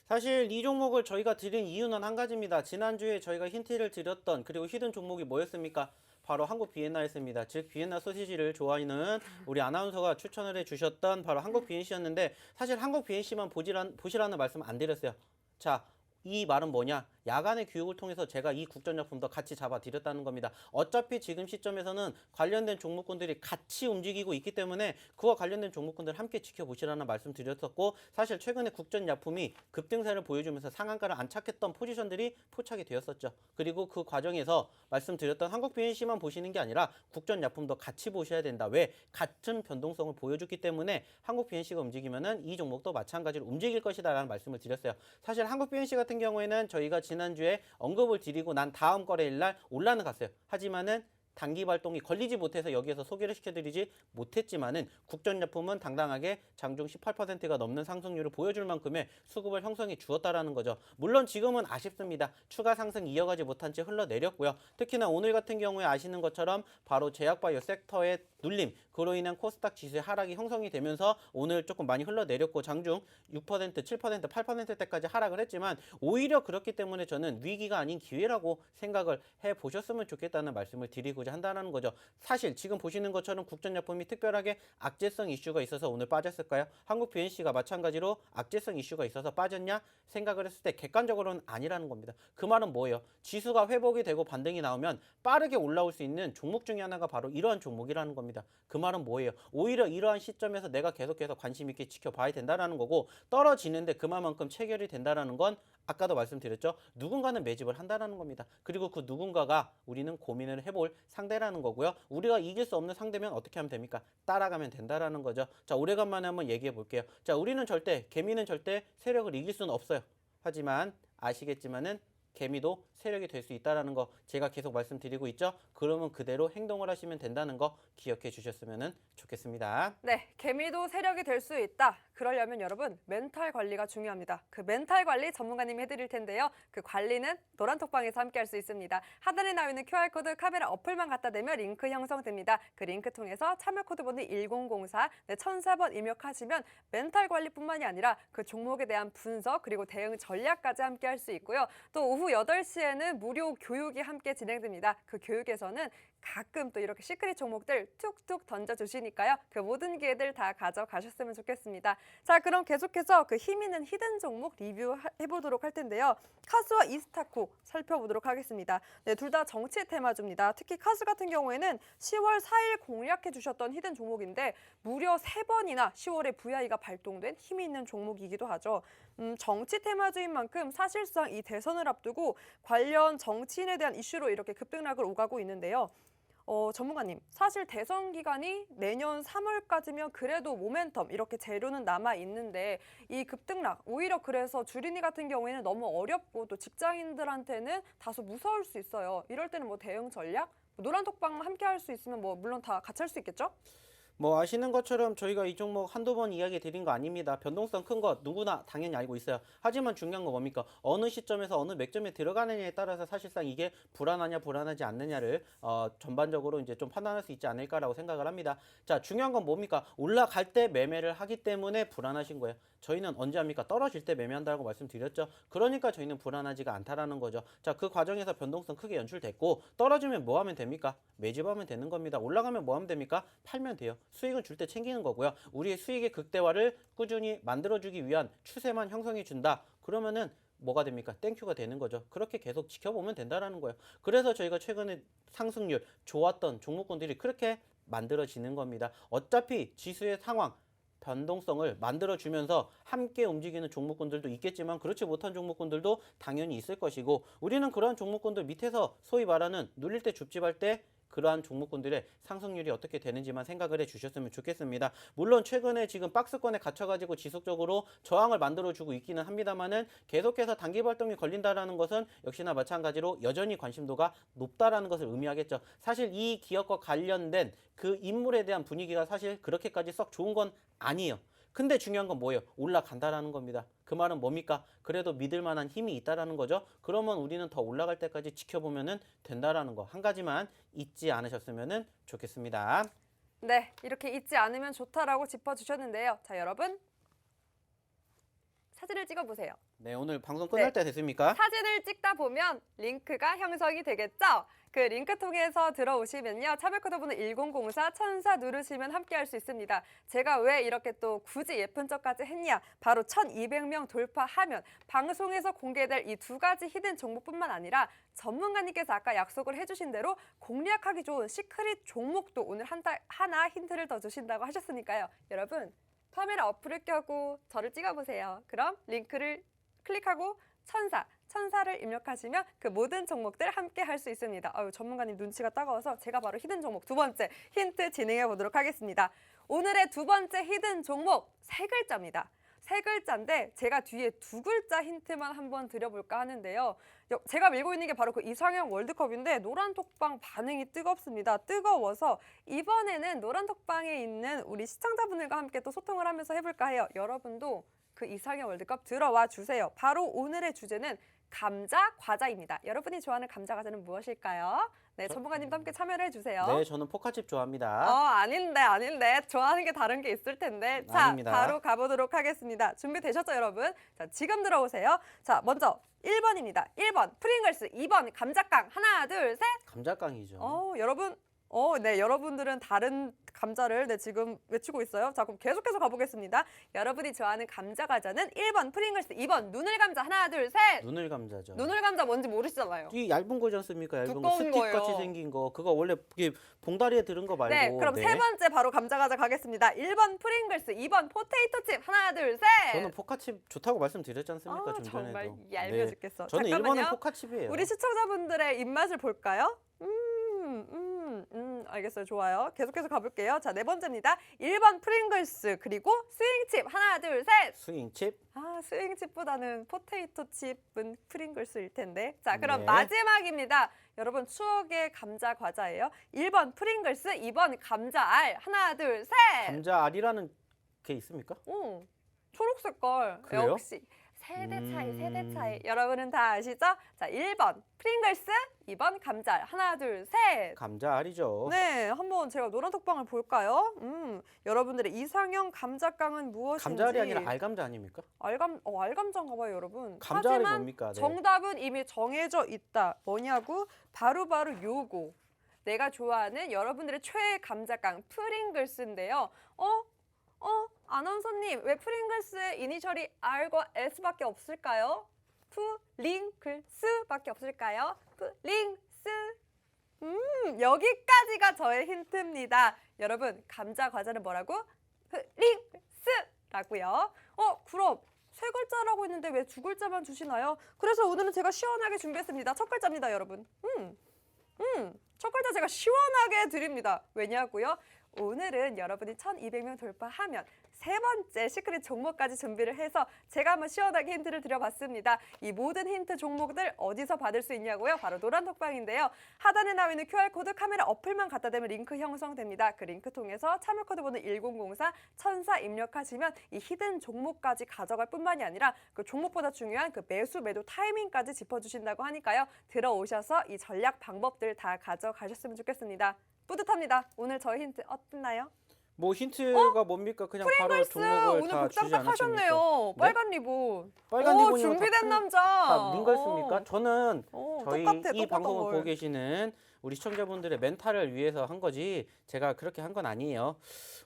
사실 이 종목을 저희가 드린 이유는 한 가지입니다. 지난주에 저희가 힌트를 드렸던 그리고 히든 종목이 뭐였습니까? 바로 한국 비엔나였습니다. 즉 비엔나 소시지를 좋아하는 우리 아나운서가 추천을 해주셨던 바로 한국 비엔시였는데 사실 한국 비엔시만 보시라는 말씀 안 드렸어요. 자, 이 말은 뭐냐? 야간의 교육을 통해서 제가 이 국전약품도 같이 잡아드렸다는 겁니다. 어차피 지금 시점에서는 관련된 종목군들이 같이 움직이고 있기 때문에 그와 관련된 종목군들 함께 지켜보시라는 말씀 드렸었고 사실 최근에 국전약품이 급등세를 보여주면서 상한가를 안착했던 포지션들이 포착이 되었었죠. 그리고 그 과정에서 말씀드렸던 한국 BNC만 보시는 게 아니라 국전약품도 같이 보셔야 된다. 왜? 같은 변동성을 보여줬기 때문에 한국 BNC가 움직이면은 이 종목도 마찬가지로 움직일 것이다 라는 말씀을 드렸어요. 사실 한국 BNC 같은 경우에는 저희가 지난주에 언급을 드리고 난 다음 거래일 날 올라는 갔어요. 하지만은 단기 발동이 걸리지 못해서 여기에서 소개를 시켜드리지 못했지만은 국전약품은 당당하게 장중 18%가 넘는 상승률을 보여줄 만큼의 수급을 형성해 주었다라는 거죠. 물론 지금은 아쉽습니다. 추가 상승 이어가지 못한 채 흘러내렸고요. 특히나 오늘 같은 경우에 아시는 것처럼 바로 제약바이오 섹터의 눌림, 그로 인한 코스닥 지수의 하락이 형성이 되면서 오늘 조금 많이 흘러내렸고 장중 6%, 7%, 8%대까지 하락을 했지만 오히려 그렇기 때문에 저는 위기가 아닌 기회라고 생각을 해보셨으면 좋겠다는 말씀을 드리고자 한다는 거죠. 사실 지금 보시는 것처럼 국전약품이 특별하게 악재성 이슈가 있어서 오늘 빠졌을까요? 한국 BNC가 마찬가지로 악재성 이슈가 있어서 빠졌냐? 생각을 했을 때 객관적으로는 아니라는 겁니다. 그 말은 뭐예요? 지수가 회복이 되고 반등이 나오면 빠르게 올라올 수 있는 종목 중에 하나가 바로 이러한 종목이라는 겁니다. 그 말은 뭐예요? 오히려 이러한 시점에서 내가 계속해서 관심 있게 지켜봐야 된다는 거고 떨어지는데 그만큼 체결이 된다는 건 아까도 말씀드렸죠. 누군가는 매집을 한다는 겁니다. 그리고 그 누군가가 우리는 고민을 해볼 상대라는 거고요. 우리가 이길 수 없는 상대면 어떻게 하면 됩니까? 따라가면 된다는 거죠. 자, 오래간만에 한번 얘기해 볼게요. 자, 개미는 절대 세력을 이길 수는 없어요. 하지만 아시겠지만은 개미도 세력이 될 수 있다는 거 제가 계속 말씀드리고 있죠. 그러면 그대로 행동을 하시면 된다는 거 기억해 주셨으면 좋겠습니다. 네, 개미도 세력이 될 수 있다. 그러려면 여러분 멘탈 관리가 중요합니다. 그 멘탈 관리 전문가님이 해드릴 텐데요. 그 관리는 노란톡방에서 함께 할 수 있습니다. 하단에 나와 있는 QR코드 카메라 어플만 갖다 대면 링크 형성됩니다. 그 링크 통해서 참여코드 번호 1004, 네, 1004번 입력하시면 멘탈 관리뿐만이 아니라 그 종목에 대한 분석 그리고 대응 전략까지 함께 할 수 있고요. 또 오후 8시에는 무료 교육이 함께 진행됩니다. 그 교육에서는 가끔 또 이렇게 시크릿 종목들 툭툭 던져주시니까요. 그 모든 기회들 다 가져가셨으면 좋겠습니다. 자, 그럼 계속해서 그 힘 있는 히든 종목 리뷰해보도록 할 텐데요. 카스와 이스타코 살펴보도록 하겠습니다. 네, 둘 다 정치 테마주입니다. 특히 카스 같은 경우에는 10월 4일 공략해 주셨던 히든 종목인데 무려 3번이나 10월에 VI가 발동된 힘이 있는 종목이기도 하죠. 정치 테마주인 만큼 사실상 이 대선을 앞두고 관련 정치인에 대한 이슈로 이렇게 급등락을 오가고 있는데요. 전문가님, 사실 대선 기간이 내년 3월까지면 그래도 모멘텀 이렇게 재료는 남아 있는데 이 급등락 오히려 그래서 주린이 같은 경우에는 너무 어렵고 또 직장인들한테는 다소 무서울 수 있어요. 이럴 때는 뭐 대응 전략, 노란톡방 함께 할 수 있으면 뭐 물론 다 같이 할 수 있겠죠? 뭐 아시는 것처럼 저희가 이 종목 한두 번 이야기 드린 거 아닙니다. 변동성 큰 거 누구나 당연히 알고 있어요. 하지만 중요한 건 뭡니까? 어느 시점에서 어느 맥점에 들어가느냐에 따라서 사실상 이게 불안하냐 불안하지 않느냐를 전반적으로 이제 좀 판단할 수 있지 않을까라고 생각을 합니다. 자, 중요한 건 뭡니까? 올라갈 때 매매를 하기 때문에 불안하신 거예요. 저희는 언제 합니까? 떨어질 때 매매한다고 말씀드렸죠. 그러니까 저희는 불안하지가 않다라는 거죠. 자, 그 과정에서 변동성 크게 연출됐고 떨어지면 뭐 하면 됩니까? 매집하면 되는 겁니다. 올라가면 뭐 하면 됩니까? 팔면 돼요. 수익은 줄 때 챙기는 거고요. 우리의 수익의 극대화를 꾸준히 만들어주기 위한 추세만 형성해 준다. 그러면은 뭐가 됩니까? 땡큐가 되는 거죠. 그렇게 계속 지켜보면 된다라는 거예요. 그래서 저희가 최근에 상승률 좋았던 종목군들이 그렇게 만들어지는 겁니다. 어차피 지수의 상황 변동성을 만들어주면서 함께 움직이는 종목군들도 있겠지만 그렇지 못한 종목군들도 당연히 있을 것이고 우리는 그러한 종목군들 밑에서 소위 말하는 눌릴 때 줍집할 때 그러한 종목군들의 상승률이 어떻게 되는지만 생각을 해주셨으면 좋겠습니다. 물론 최근에 지금 박스권에 갇혀가지고 지속적으로 저항을 만들어주고 있기는 합니다만은 계속해서 단기 발동이 걸린다라는 것은 역시나 마찬가지로 여전히 관심도가 높다라는 것을 의미하겠죠. 사실 이 기업과 관련된 그 인물에 대한 분위기가 사실 그렇게까지 썩 좋은 건 아니에요. 근데 중요한 건 뭐예요? 올라간다라는 겁니다. 그 말은 뭡니까? 그래도 믿을 만한 힘이 있다라는 거죠. 그러면 우리는 더 올라갈 때까지 지켜보면 된다라는 거. 한 가지만 잊지 않으셨으면 좋겠습니다. 네, 이렇게 잊지 않으면 좋다라고 짚어주셨는데요. 자, 여러분 사진을 찍어보세요. 네, 오늘 방송 끝날 때 됐습니까? 사진을 찍다 보면 링크가 형성이 되겠죠? 그 링크 통해서 들어오시면요. 참여코드 번호 1004 천사 누르시면 함께 할 수 있습니다. 제가 왜 이렇게 또 굳이 예쁜 척까지 했냐? 바로 1200명 돌파하면 방송에서 공개될 이 두 가지 히든 종목뿐만 아니라 전문가님께서 아까 약속을 해주신 대로 공략하기 좋은 시크릿 종목도 오늘 하나 힌트를 더 주신다고 하셨으니까요. 여러분 카메라 어플을 켜고 저를 찍어보세요. 그럼 링크를 클릭하고 천사를 입력하시면 그 모든 종목들 함께 할 수 있습니다. 전문가님 눈치가 따가워서 제가 바로 히든 종목 두 번째 힌트 진행해 보도록 하겠습니다. 오늘의 두 번째 히든 종목 세 글자입니다. 세 글자인데 제가 뒤에 두 글자 힌트만 한번 드려볼까 하는데요. 제가 밀고 있는 게 바로 그 이상형 월드컵인데 노란톡방 반응이 뜨겁습니다. 뜨거워서 이번에는 노란톡방에 있는 우리 시청자분들과 함께 또 소통을 하면서 해볼까 해요. 여러분도 그 이상형 월드컵 들어와 주세요. 바로 오늘의 주제는 감자 과자입니다. 여러분이 좋아하는 감자 과자는 무엇일까요? 네, 전문가님도 함께 참여를 해주세요. 네, 저는 포카칩 좋아합니다. 아닌데. 좋아하는 게 다른 게 있을 텐데. 자, 아닙니다. 바로 가보도록 하겠습니다. 준비되셨죠, 여러분? 자, 지금 들어오세요. 자, 먼저 1번입니다. 1번 프링글스, 2번 감자깡. 하나, 둘, 셋. 감자깡이죠. 여러분. 네, 여러분들은 다른 감자를 지금 외치고 있어요. 자, 그럼 계속해서 가보겠습니다. 여러분이 좋아하는 감자 과자는 1번 프링글스, 2번 눈을 감자. 하나, 둘, 셋. 눈을 감자죠. 눈을 감자 뭔지 모르시잖아요. 이 얇은 거지 않습니까? 얇은 거 두꺼운 스틱 같이 거예요. 생긴 거. 그거 원래 이게 봉다리에 들은 거 말고. 네, 그럼 세 번째 바로 감자 과자 가겠습니다. 1번 프링글스, 2번 포테이토 칩. 하나, 둘, 셋. 저는 포카칩 좋다고 말씀드렸지 않습니까? 좀 전에도. 정말 얄미워 죽겠어. 저는 잠깐만요. 1번은 포카칩이에요. 우리 시청자분들의 입맛을 볼까요? 알겠어요. 좋아요. 계속해서 가볼게요. 자, 네 번째입니다. 1번 프링글스, 그리고 스윙칩. 하나, 둘, 셋. 스윙칩. 스윙칩보다는 포테이토 칩은 프링글스일 텐데. 자, 그럼 네. 마지막입니다. 여러분 추억의 감자 과자예요. 1번 프링글스, 2번 감자알. 하나, 둘, 셋. 감자 알이라는 게 있습니까? 초록 색깔. 그래요? 역시 세대 차이. 여러분은 다 아시죠? 자, 1번 프링글스, 2번 감자알. 하나, 둘, 셋. 감자 알이죠. 네, 한번 제가 노란톡방을 볼까요? 여러분들의 이상형 감자깡은 무엇인지. 감자 알이 아니라 알감자 아닙니까? 알감자인가 봐요, 여러분. 감자 알이 하지만 뭡니까? 네. 정답은 이미 정해져 있다. 뭐냐고? 바로 요거. 내가 좋아하는 여러분들의 최애 감자깡 프링글스인데요. 아나운서님, 왜 프링글스의 이니셜이 R과 S밖에 없을까요? 프링글스밖에 없을까요? 프링스. 여기까지가 저의 힌트입니다. 여러분, 감자 과자는 뭐라고? 프링스라고요. 그럼 세 글자라고 했는데 왜 두 글자만 주시나요? 그래서 오늘은 제가 시원하게 준비했습니다. 첫 글자입니다, 여러분. 첫 글자 제가 시원하게 드립니다. 왜냐고요? 오늘은 여러분이 1200명 돌파하면 세 번째 시크릿 종목까지 준비를 해서 제가 한번 시원하게 힌트를 드려봤습니다. 이 모든 힌트 종목들 어디서 받을 수 있냐고요? 바로 노란톡방인데요. 하단에 나와 있는 QR코드 카메라 어플만 갖다 대면 링크 형성됩니다. 그 링크 통해서 참여코드 번호 1004 1004 입력하시면 이 히든 종목까지 가져갈 뿐만이 아니라 그 종목보다 중요한 그 매수 매도 타이밍까지 짚어주신다고 하니까요. 들어오셔서 이 전략 방법들 다 가져가셨으면 좋겠습니다. 뿌듯합니다. 오늘 저희 힌트 어땠나요? 뭐 힌트가 뭡니까? 그냥 바로 프링글스 종목을 오늘 다 복장 주지 딱 않았습니까? 하셨네요. 네? 빨간 리본. 빨간 리본이면 준비된 남자. 다 링걸스입니까? 저는 저희 똑같아, 이 똑같은 방송을 걸. 보고 계시는 우리 시청자분들의 멘탈을 위해서 한 거지 제가 그렇게 한 건 아니에요.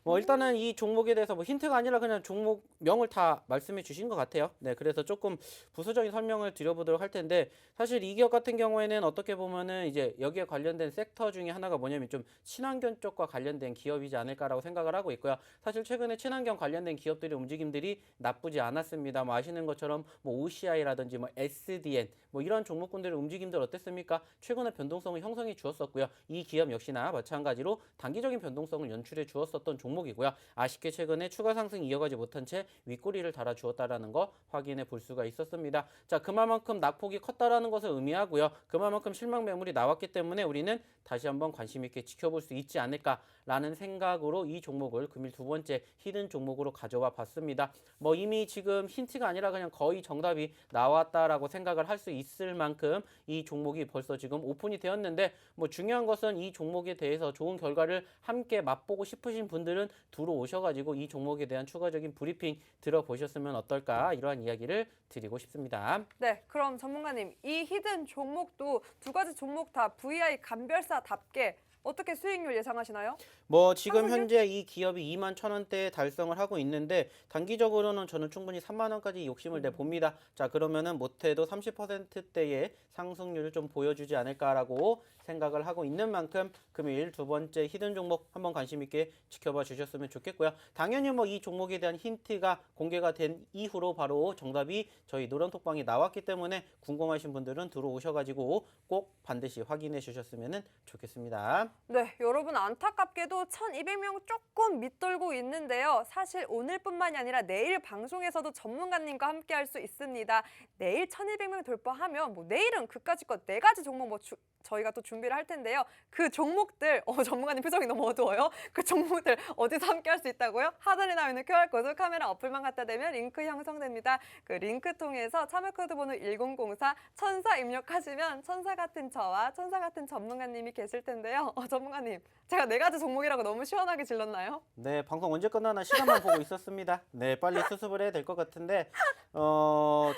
뭐 일단은 이 종목에 대해서 뭐 힌트가 아니라 그냥 종목명을 다 말씀해 주신 것 같아요. 네, 그래서 조금 부수적인 설명을 드려보도록 할 텐데 사실 이 기업 같은 경우에는 어떻게 보면은 이제 여기에 관련된 섹터 중에 하나가 뭐냐면 좀 친환경 쪽과 관련된 기업이지 않을까라고 생각을 하고 있고요. 사실 최근에 친환경 관련된 기업들의 움직임들이 나쁘지 않았습니다. 뭐 아시는 것처럼 뭐 OCI라든지 뭐 SDN 뭐 이런 종목군들의 움직임들 어땠습니까? 최근에 변동성을 형성해 주었었고요. 이 기업 역시나 마찬가지로 단기적인 변동성을 연출해 주었었던 종목이고요. 아쉽게 최근에 추가 상승 이어가지 못한 채 윗꼬리를 달아 주었다라는 거 확인해 볼 수가 있었습니다. 자, 그만큼 낙폭이 컸다라는 것을 의미하고요. 그만큼 실망 매물이 나왔기 때문에 우리는 다시 한번 관심 있게 지켜볼 수 있지 않을까라는 생각으로 이 종목을 금일 두 번째 히든 종목으로 가져와 봤습니다. 뭐 이미 지금 힌트가 아니라 그냥 거의 정답이 나왔다라고 생각을 할 수 있을 만큼 이 종목이 벌써 지금 오픈이 되었는데 뭐 중요한 것은 이 종목에 대해서 좋은 결과를 함께 맛보고 싶으신 분들은 들어오셔가지고 이 종목에 대한 추가적인 브리핑 들어보셨으면 어떨까 이러한 이야기를 드리고 싶습니다. 네, 그럼 전문가님, 이 히든 종목도 두 가지 종목 다 VI 감별사답게 어떻게 수익률 예상하시나요? 뭐 지금 상승률? 현재 이 기업이 21,000원대 달성을 하고 있는데 단기적으로는 저는 충분히 3만 원까지 욕심을 내 봅니다. 자, 그러면은 못해도 30%대의 상승률을 좀 보여주지 않을까라고 생각을 하고 있는 만큼 금일 두 번째 히든 종목 한번 관심 있게 지켜봐 주셨으면 좋겠고요. 당연히 뭐 이 종목에 대한 힌트가 공개가 된 이후로 바로 정답이 저희 노란톡방에 나왔기 때문에 궁금하신 분들은 들어오셔가지고 꼭 반드시 확인해 주셨으면 좋겠습니다. 네, 여러분 안타깝게도 1200명 조금 밑돌고 있는데요. 사실 오늘뿐만이 아니라 내일 방송에서도 전문가님과 함께 할 수 있습니다. 내일 1200명 돌파하면 뭐 내일은 그까짓 것 4가지 종목 저희가 또 준비를 할 텐데요. 그 종목들, 전문가님 표정이 너무 어두워요. 그 종목들 어디서 함께 할 수 있다고요? 하단에 나와 있는 QR코드 카메라 어플만 갖다 대면 링크 형성됩니다. 그 링크 통해서 참여코드 번호 1004 1004 입력하시면 천사 같은 저와 천사 같은 전문가님이 계실 텐데요. 전문가님, 제가 4가지 종목이라고 너무 시원하게 질렀나요? 네, 방송 언제 끝나나 시간만 보고 있었습니다. 네, 빨리 수습을 해야 될 것 같은데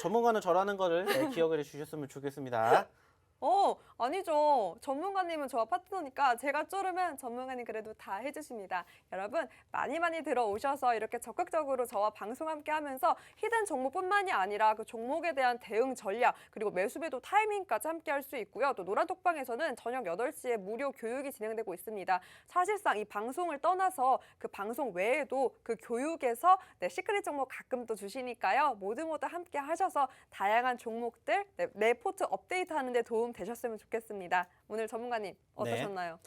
전문가는 저라는 거를 기억을 해주셨으면 좋겠습니다. 아니죠. 전문가님은 저와 파트너니까 제가 쪼르면 전문가님 그래도 다 해주십니다. 여러분 많이 들어오셔서 이렇게 적극적으로 저와 방송 함께 하면서 히든 종목뿐만이 아니라 그 종목에 대한 대응 전략 그리고 매수매도 타이밍까지 함께 할 수 있고요. 또 노란톡방에서는 저녁 8시에 무료 교육이 진행되고 있습니다. 사실상 이 방송을 떠나서 그 방송 외에도 그 교육에서 시크릿 종목 가끔 또 주시니까요. 모두 함께 하셔서 다양한 종목들 레포트 업데이트하는 데 도움 되셨으면 좋겠습니다. 오늘 전문가님 어떠셨나요?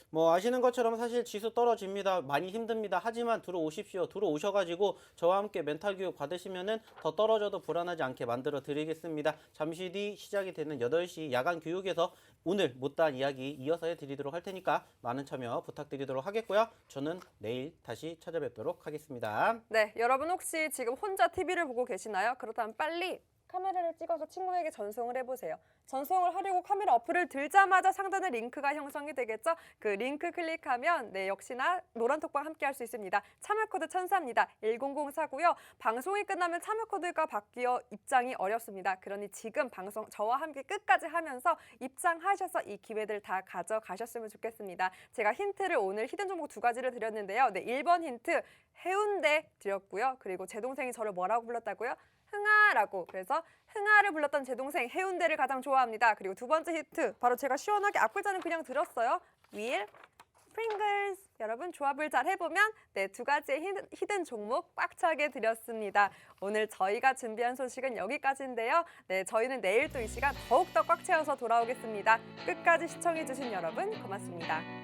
뭐 아시는 것처럼 사실 지수 떨어집니다. 많이 힘듭니다. 하지만 들어오십시오. 들어오셔가지고 저와 함께 멘탈 교육 받으시면은 더 떨어져도 불안하지 않게 만들어 드리겠습니다. 잠시 뒤 시작이 되는 8시 야간 교육에서 오늘 못다한 이야기 이어서 해드리도록 할 테니까 많은 참여 부탁드리도록 하겠고요. 저는 내일 다시 찾아뵙도록 하겠습니다. 네, 여러분 혹시 지금 혼자 TV를 보고 계시나요? 그렇다면 빨리 카메라를 찍어서 친구에게 전송을 해보세요. 전송을 하려고 카메라 어플을 들자마자 상단에 링크가 형성이 되겠죠? 그 링크 클릭하면 역시나 노란 톡방 함께 할 수 있습니다. 참여 코드 천사입니다. 1004고요. 방송이 끝나면 참여 코드가 바뀌어 입장이 어렵습니다. 그러니 지금 방송 저와 함께 끝까지 하면서 입장하셔서 이 기회들 다 가져가셨으면 좋겠습니다. 제가 힌트를 오늘 히든 종목 2가지를 드렸는데요. 네, 1번 힌트 해운대 드렸고요. 그리고 제 동생이 저를 뭐라고 불렀다고요? 흥아라고. 그래서 흥아를 불렀던 제 동생 해운대를 가장 좋아합니다. 그리고 두 번째 힌트 바로 제가 시원하게 앞글자는 그냥 들었어요. 윌 프링글스. 여러분 조합을 잘 해보면 네, 2가지의 히든 종목 꽉 차게 드렸습니다. 오늘 저희가 준비한 소식은 여기까지인데요. 네, 저희는 내일 또 이 시간 더욱더 꽉 채워서 돌아오겠습니다. 끝까지 시청해주신 여러분 고맙습니다.